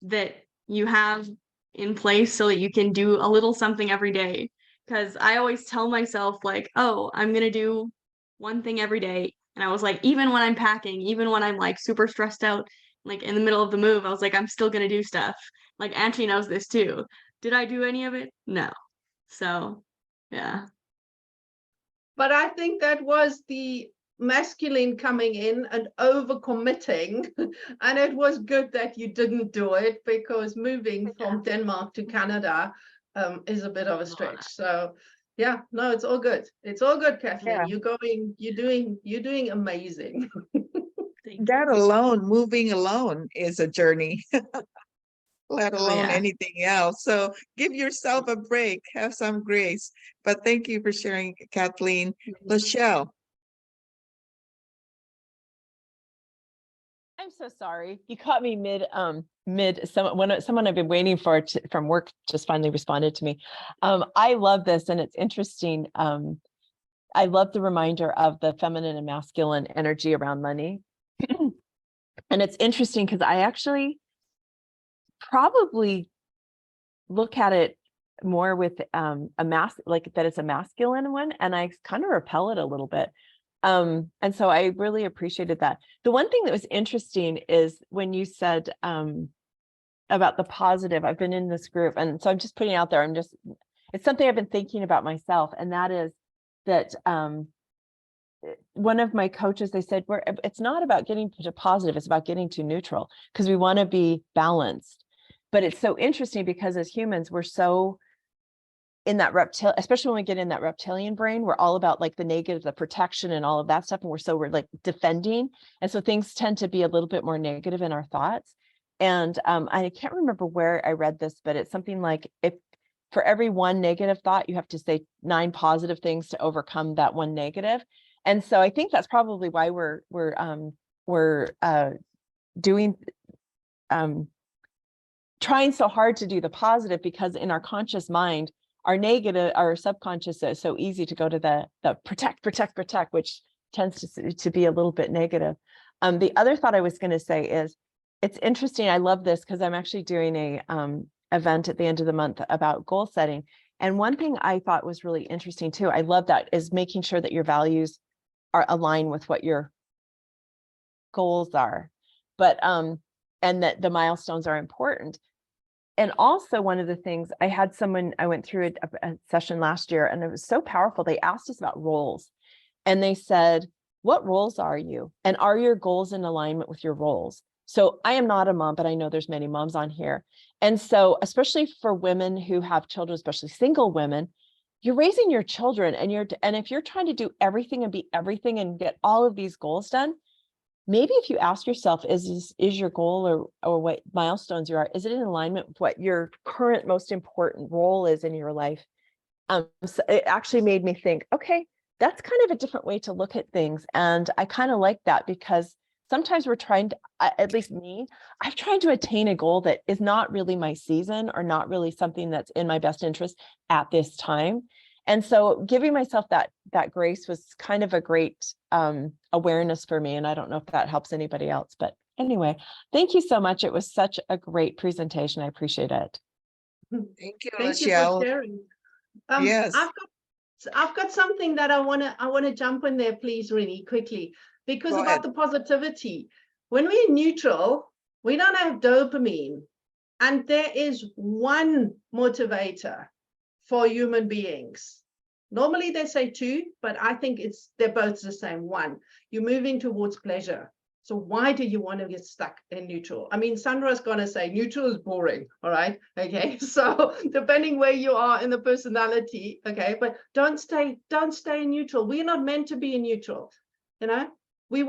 that you have in place so that you can do a little something every day. Because I always tell myself like, oh, I'm gonna do one thing every day. And I was like, even when I'm packing, even when I'm like super stressed out, like in the middle of the move, I was like, I'm still gonna do stuff. Like Antje knows this too. Did I do any of it? No. So yeah. But I think that was the masculine coming in and overcommitting. And it was good that you didn't do it, because moving from Denmark to Canada is a bit of a stretch. So yeah, no, it's all good. It's all good, Kathleen. Yeah. You're doing amazing. That alone, moving alone is a journey, let Oh, alone yeah. anything else. So give yourself a break, have some grace. But thank you for sharing, Kathleen. Lachelle. I'm so sorry. You caught me mid someone I've been waiting for from work just finally responded to me. I love this, and it's interesting. I love the reminder of the feminine and masculine energy around money. And it's interesting because I actually probably look at it more with like that it's a masculine one, and I kind of repel it a little bit. And so I really appreciated that. The one thing that was interesting is when you said about the positive. I've been in this group, and so I'm just putting it out there. It's something I've been thinking about myself, and that is that one of my coaches, they said, it's not about getting to positive, it's about getting to neutral, because we want to be balanced. But it's so interesting because as humans, we're so in that especially when we get in that reptilian brain, we're all about like the negative, the protection and all of that stuff. And we're like defending. And so things tend to be a little bit more negative in our thoughts. And I can't remember where I read this, but it's something like if for every one negative thought, you have to say 9 positive things to overcome that one negative. And so I think that's probably why we're doing trying so hard to do the positive, because in our conscious mind, our subconscious is so easy to go to the protect, which tends to be a little bit negative. The other thought I was going to say is, it's interesting. I love this because I'm actually doing a event at the end of the month about goal setting. And one thing I thought was really interesting too, I love that, is making sure that your values are aligned with what your goals are, but and that the milestones are important. And also one of the things, I went through a session last year, and it was so powerful. They asked us about roles, and they said, what roles are you? And are your goals in alignment with your roles? So I am not a mom, but I know there's many moms on here. And so, especially for women who have children, especially single women, you're raising your children, and if you're trying to do everything and be everything and get all of these goals done, maybe if you ask yourself, is your goal or what milestones you are, is it in alignment with what your current most important role is in your life? So it actually made me think, okay, that's kind of a different way to look at things. And I kind of like that, because sometimes we're trying to, at least me, I'm trying to attain a goal that is not really my season, or not really something that's in my best interest at this time. And so giving myself that grace was kind of a great awareness for me. And I don't know if that helps anybody else, but anyway, thank you so much. It was such a great presentation. I appreciate it. Thank you, Thank you for Lachelle. sharing. Yes. I've got something that I wanna jump in there, please, really quickly, because Go about ahead. the positivity. When we're neutral, we don't have dopamine. And there is one motivator for human beings. Normally they say two, but I think they're both the same one. You're moving towards pleasure. So why do you want to get stuck in neutral? I mean, Sandra's going to say neutral is boring. All right. Okay. So depending where you are in the personality. Okay. But don't stay in neutral. We're not meant to be in neutral. You know, we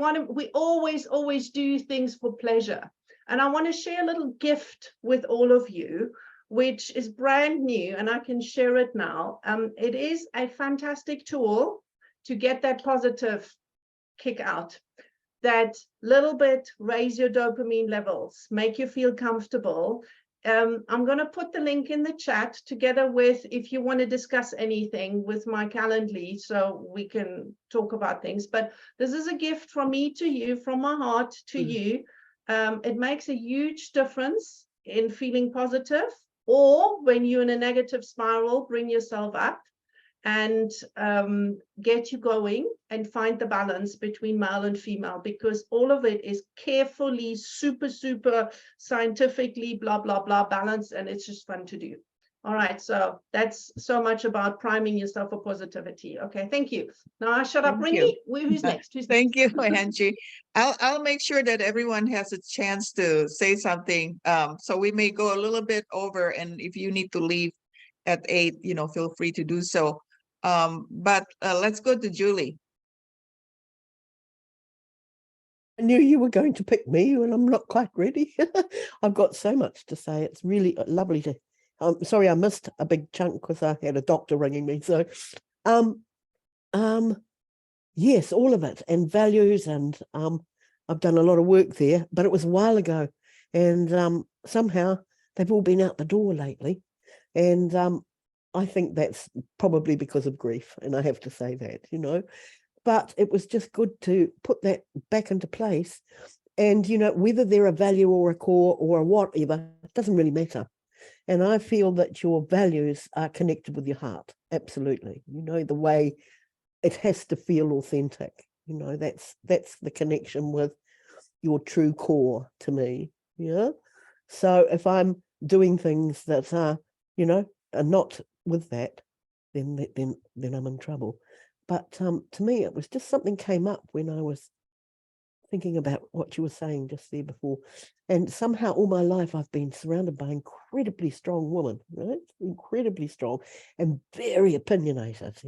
always do things for pleasure. And I want to share a little gift with all of you, which is brand new, and I can share it now. It is a fantastic tool to get that positive kick out. That little bit, raise your dopamine levels, make you feel comfortable. I'm going to put the link in the chat together with, if you want to discuss anything with my Calendly, so we can talk about things. But this is a gift from me to you, from my heart to you. It makes a huge difference in feeling positive, or when you're in a negative spiral, bring yourself up and get you going and find the balance between male and female, because all of it is carefully, super scientifically, blah, blah, blah, balanced, and it's just fun to do. All right, so that's so much about priming yourself for positivity. Okay, thank you. Now I shut up. Ringy, who's next? Thank you, Angie. I'll make sure that everyone has a chance to say something. So we may go a little bit over, and if you need to leave at 8, feel free to do so. But let's go to Julie. I knew you were going to pick me, and I'm not quite ready. I've got so much to say. It's really lovely to. Sorry, I missed a big chunk because I had a doctor ringing me. So, yes, all of it, and values, and I've done a lot of work there, but it was a while ago, and somehow they've all been out the door lately, and I think that's probably because of grief, and I have to say that, but it was just good to put that back into place. And, whether they're a value or a core or whatever, it doesn't really matter. And I feel that your values are connected with your heart. Absolutely. The way it has to feel authentic. That's the connection with your true core to me. Yeah. So if I'm doing things that are, are not with that, then I'm in trouble. But to me, it was just something came up when I was thinking about what you were saying just there before. And somehow all my life I've been surrounded by incredibly strong women, right? Incredibly strong and very opinionated,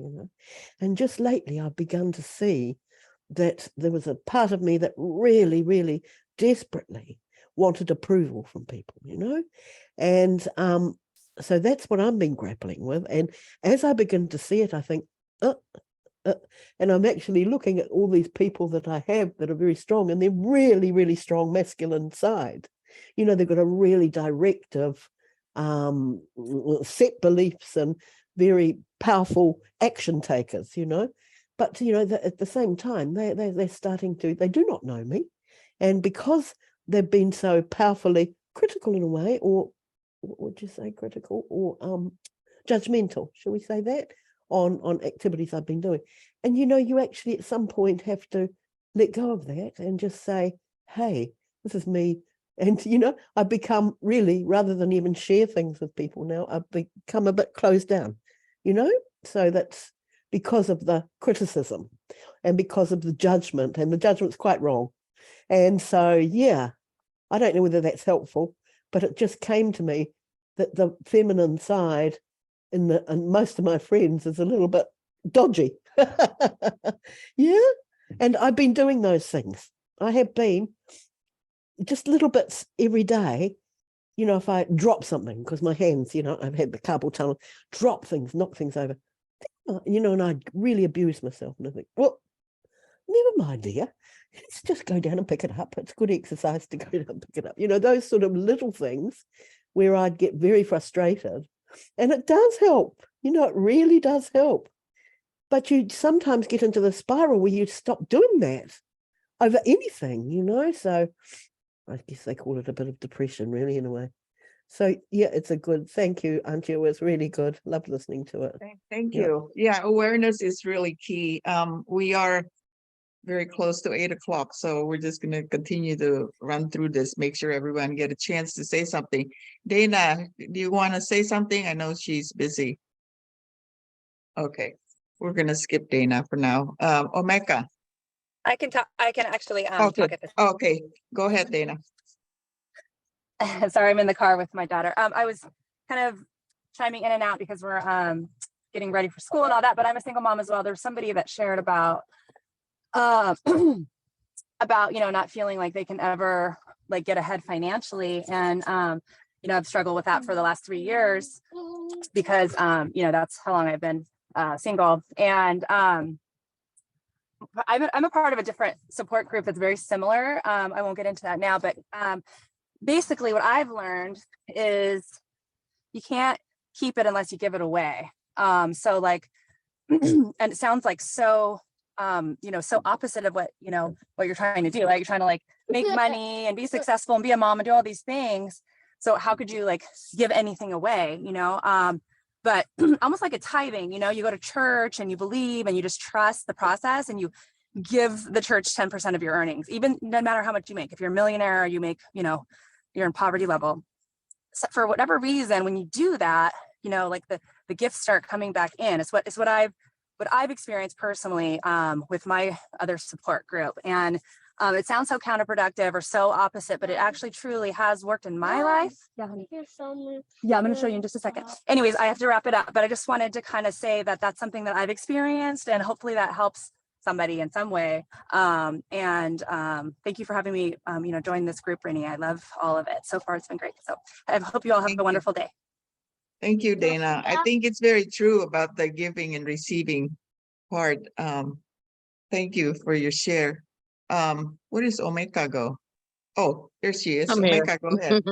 And just lately I've begun to see that there was a part of me that really, really desperately wanted approval from people, And so that's what I've been grappling with. And as I begin to see it, I think, and I'm actually looking at all these people that I have that are very strong, and they're really, really strong masculine side. They've got a really directive, set beliefs and very powerful action takers, But, at the same time, they're starting to, they do not know me. And because they've been so powerfully critical in a way, or what would you say, critical or judgmental, shall we say that, on activities I've been doing. And, you actually at some point have to let go of that and just say, hey, this is me. And, I've become really, rather than even share things with people now, I've become a bit closed down, So that's because of the criticism and because of the judgment, and the judgment's quite wrong. And so, yeah, I don't know whether that's helpful, but it just came to me that the feminine side and most of my friends is a little bit dodgy. Yeah. And I've been doing those things. I have been just little bits every day. If I drop something, because my hands, I've had the carpal tunnel, drop things, knock things over, and I really abuse myself. And I think, well, never mind, dear. Let's just go down and pick it up. It's good exercise to go down and pick it up. Those sort of little things where I'd get very frustrated. And it does help, it really does help. But you sometimes get into the spiral where you stop doing that over anything, So I guess they call it a bit of depression, really, in a way. So, yeah, it's a good, thank you, Antje. It was really good. Love listening to it. Thank you. Yeah, awareness is really key. We are very close to 8 o'clock, so we're just gonna continue to run through this, make sure everyone get a chance to say something. Dana, do you want to say something? I know she's busy. Okay, we're gonna skip Dana for now. Omeka. I can talk. I can actually Okay, talk at this. okay, go ahead, Dana. Sorry, I'm in the car with my daughter. I was kind of chiming in and out because we're getting ready for school and all that, but I'm a single mom as well. There's somebody that shared about about, you know, not feeling like they can ever like get ahead financially. And you know, I've struggled with that for the last 3 years because you know, that's how long I've been single. And I'm a part of a different support group that's very similar. I won't get into that now, but basically what I've learned is you can't keep it unless you give it away. So like, and it sounds like so, you know, so opposite of what, you know, what you're trying to do. Like you're trying to like make money and be successful and be a mom and do all these things. So how could you like give anything away, you know? But almost like a tithing, you know, you go to church and you believe and you just trust the process and you give the church 10% of your earnings, even no matter how much you make. If you're a millionaire or you make, you know, you're in poverty level. So for whatever reason, when you do that, you know, like the gifts start coming back in. It's what I've experienced personally with my other support group. And it sounds so counterproductive or so opposite, but it actually truly has worked in my life. Yeah, honey. Yeah, I'm going to show you in just a second. Anyways, I have to wrap it up, but I just wanted to kind of say that that's something that I've experienced and hopefully that helps somebody in some way. And thank you for having me, you know, join this group, Rainey. I love all of it. So far, it's been great. So I hope you all have a wonderful day. Thank you, Dana. I think it's very true about the giving and receiving part. Thank you for your share. Where does Omeka go? Oh, there she is. I'm here. Omeka, go ahead.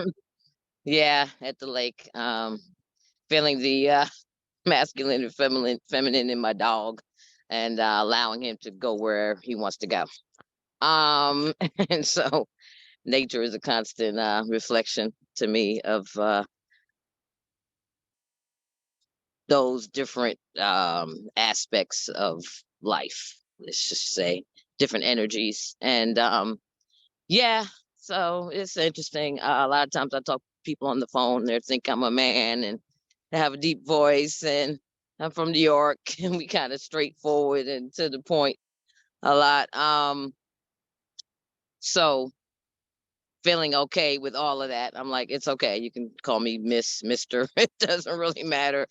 Yeah, at the lake. Feeling the masculine and feminine in my dog, and allowing him to go where he wants to go. And so nature is a constant reflection to me of those different aspects of life. Let's just say different energies, and yeah. So it's interesting. A lot of times I talk to people on the phone, they think I'm a man and I have a deep voice, and I'm from New York, and we kind of straightforward and to the point a lot. So feeling okay with all of that. I'm like, it's okay. You can call me Miss, Mr. It doesn't really matter.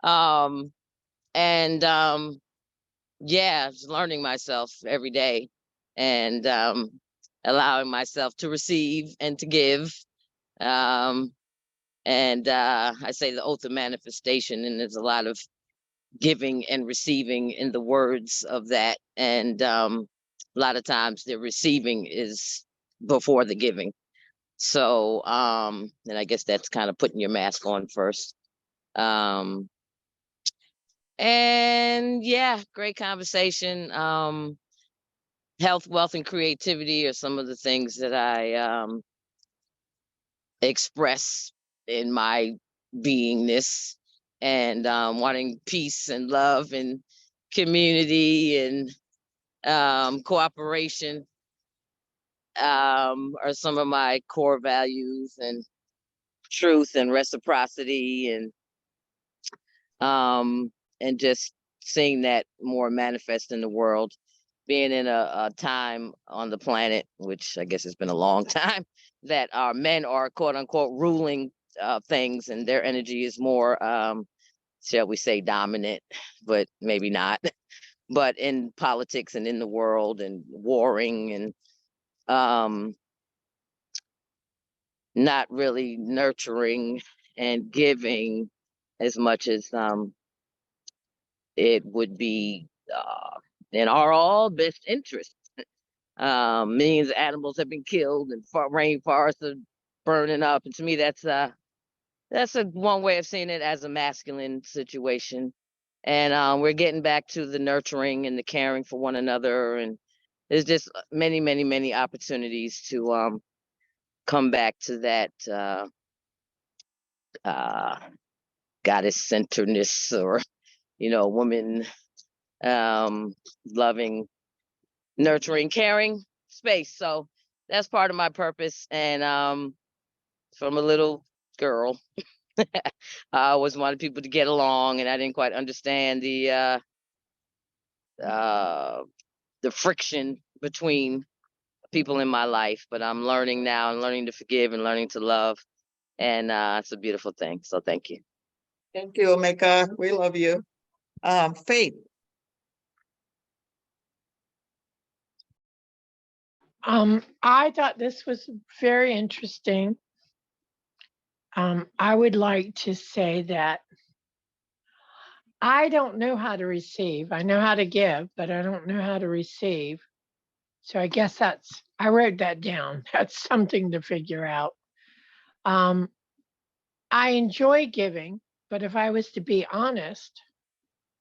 And yeah, just learning myself every day, and allowing myself to receive and to give. And I say the oath of manifestation, and there's a lot of giving and receiving in the words of that. And a lot of times the receiving is before the giving. So, and I guess that's kind of putting your mask on first. And yeah, great conversation. Health, wealth, and creativity are some of the things that I express in my beingness, and wanting peace and love and community and cooperation are some of my core values, and truth and reciprocity, and just seeing that more manifest in the world, being in a time on the planet, which I guess has been a long time, that our men are quote unquote ruling things, and their energy is more, shall we say, dominant, but maybe not, but in politics and in the world and warring, and not really nurturing and giving as much as it would be in our all best interest. Millions of animals have been killed, and rainforests are burning up, and to me that's a one way of seeing it, as a masculine situation. And we're getting back to the nurturing and the caring for one another, and there's just many, many, many opportunities to come back to that goddess centeredness, or woman loving nurturing, caring space. So that's part of my purpose. And from a little girl, I always wanted people to get along, and I didn't quite understand the friction between people in my life. But I'm learning now, and learning to forgive and learning to love. And it's a beautiful thing. So thank you. Thank you, Omeka. We love you. Faith. I thought this was very interesting. I would like to say that I don't know how to receive. I know how to give, but I don't know how to receive. So I guess I wrote that down. That's something to figure out. I enjoy giving, but if I was to be honest,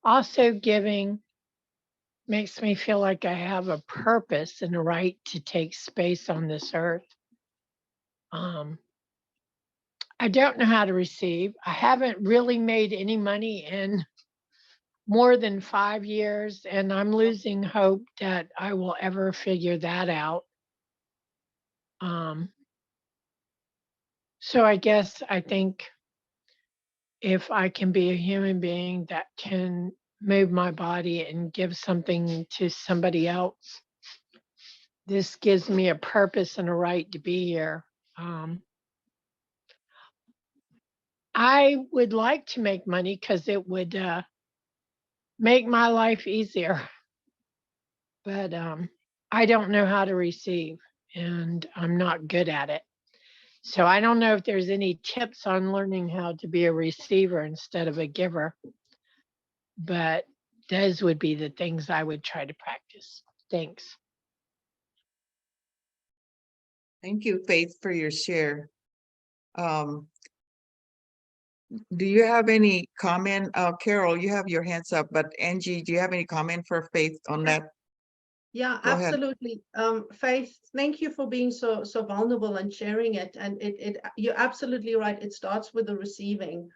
also giving makes me feel like I have a purpose and a right to take space on this earth. I don't know how to receive. I haven't really made any money in more than 5 years, and I'm losing hope that I will ever figure that out. So I think if I can be a human being that can move my body and give something to somebody else, this gives me a purpose and a right to be here. I would like to make money because it would make my life easier, but I don't know how to receive, and I'm not good at it. So I don't know if there's any tips on learning how to be a receiver instead of a giver, but those would be the things I would try to practice. Thanks. Thank you, Faith, for your share. Do you have any comment? Carol, you have your hands up, but Angie, do you have any comment for Faith on that? Yeah, Go ahead. absolutely. Faith, thank you for being so vulnerable and sharing it. And you're absolutely right. It starts with the receiving.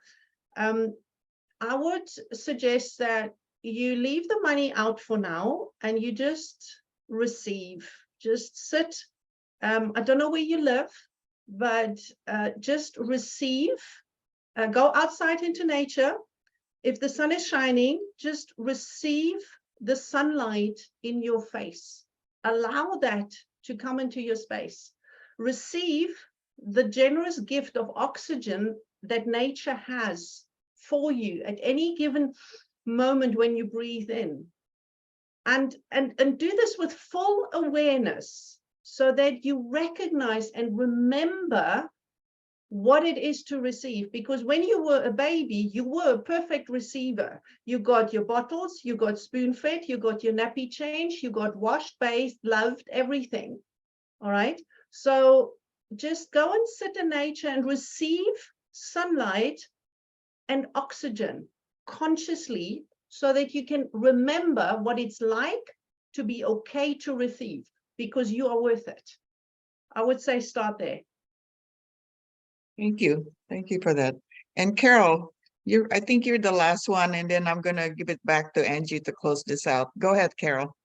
I would suggest that you leave the money out for now and you just receive. Just sit. I don't know where you live, but just receive. Go outside into nature. If the sun is shining, just receive the sunlight in your face. Allow that to come into your space. Receive the generous gift of oxygen that nature has for you at any given moment when you breathe in. And do this with full awareness so that you recognize and remember what it is to receive. Because when you were a baby, you were a perfect receiver. You got your bottles, you got spoon-fed, you got your nappy change, you got washed, bathed, loved, everything. All right. So just go and sit in nature and receive sunlight and oxygen consciously so that you can remember what it's like to be okay to receive, because you are worth it. I would say start there. Thank you. Thank you for that. And Carol, I think you're the last one, and then I'm going to give it back to Angie to close this out. Go ahead, Carol.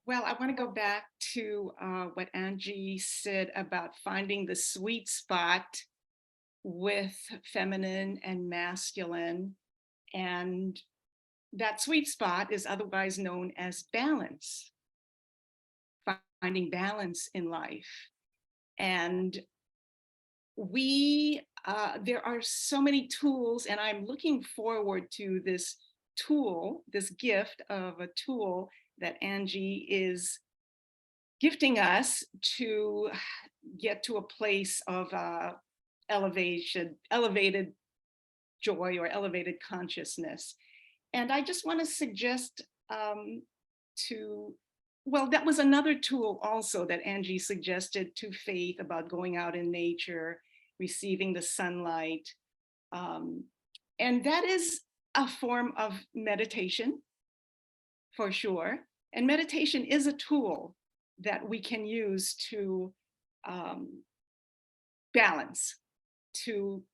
Well, I want to go back to what Angie said about finding the sweet spot with feminine and masculine. And that sweet spot is otherwise known as balance, finding balance in life. And there are so many tools, and I'm looking forward to this tool, this gift of a tool that Angie is gifting us to get to a place of elevated joy or elevated consciousness. And I just want to suggest well, that was another tool also that Angie suggested to Faith about going out in nature, receiving the sunlight. And that is a form of meditation, for sure. And meditation is a tool that we can use to balance, to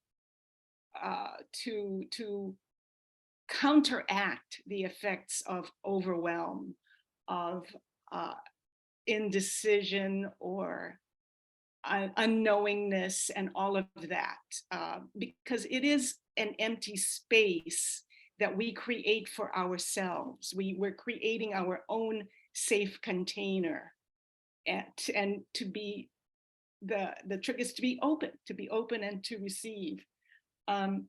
counteract the effects of overwhelm, of indecision or unknowingness and all of that, because it is an empty space that we create for ourselves. We're creating our own safe container, and to be the trick is to be open and to receive. And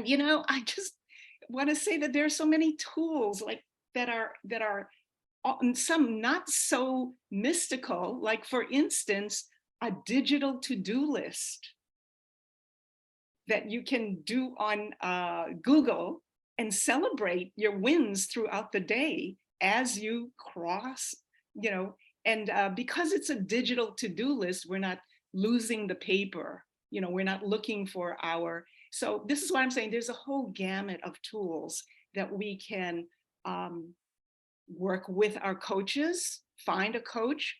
you know, I just want to say that there are so many tools like that are some not so mystical, like for instance, a digital to-do list that you can do on Google and celebrate your wins throughout the day as you cross, you know, and because it's a digital to-do list, we're not losing the paper, you know, we're not looking for our, so this is what I'm saying, there's a whole gamut of tools that we can work with our coaches, find a coach.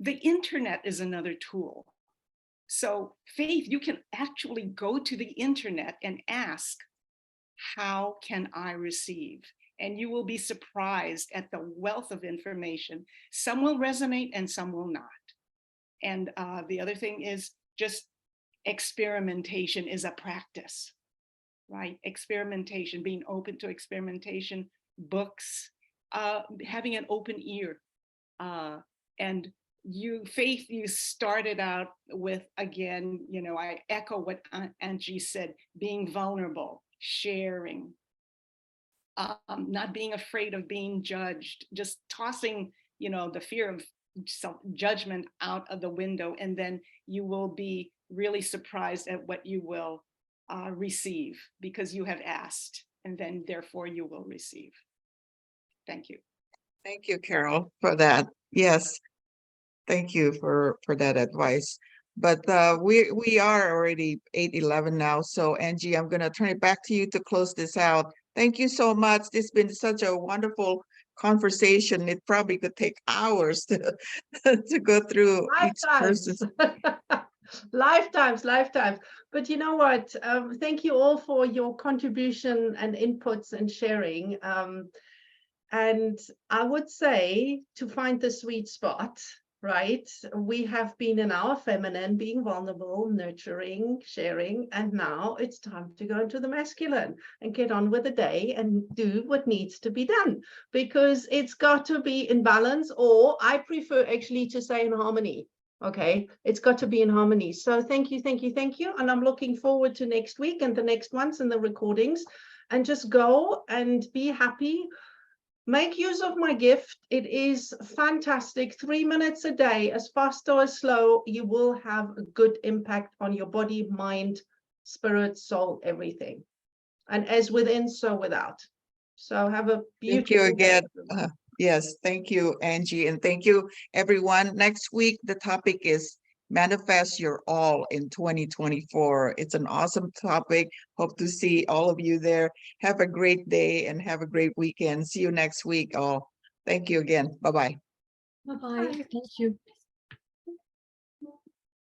The internet is another tool. So Faith, you can actually go to the internet and ask, how can I receive? And you will be surprised at the wealth of information. Some will resonate and some will not. And the other thing is just experimentation is a practice, right? Experimentation, being open to experimentation, books, having an open ear. And you, Faith, you started out with, again, you know, I echo what Antje said, being vulnerable, sharing, not being afraid of being judged, just tossing, you know, the fear of self-judgment out of the window, and then you will be really surprised at what you will receive because you have asked, and then therefore you will receive. Thank you. Thank you, Carol, for that. Yes. Thank you for that advice. But we are already 8:11 now. So Angie, I'm going to turn it back to you to close this out. Thank you so much. It's been such a wonderful conversation. It probably could take hours to go through each person's. Lifetimes. But you know what? Thank you all for your contribution and inputs and sharing. And I would say to find the sweet spot, right? We have been in our feminine, being vulnerable, nurturing, sharing, and now it's time to go into the masculine and get on with the day and do what needs to be done, because it's got to be in balance, or I prefer actually to say in harmony. Okay, it's got to be in harmony. So thank you. And I'm looking forward to next week and the next ones and the recordings, and just go and be happy. Make use of my gift. It is fantastic. 3 minutes a day, as fast or as slow, you will have a good impact on your body, mind, spirit, soul, everything. And as within, so without. So have a beautiful Thank you again. day. Yes, thank you, Angie. And thank you, everyone. Next week, the topic is Manifest Your All in 2024. It's an awesome topic. Hope to see all of you there. Have a great day and have a great weekend. See you next week all. Thank you again. Bye-bye. Bye-bye. Thank you.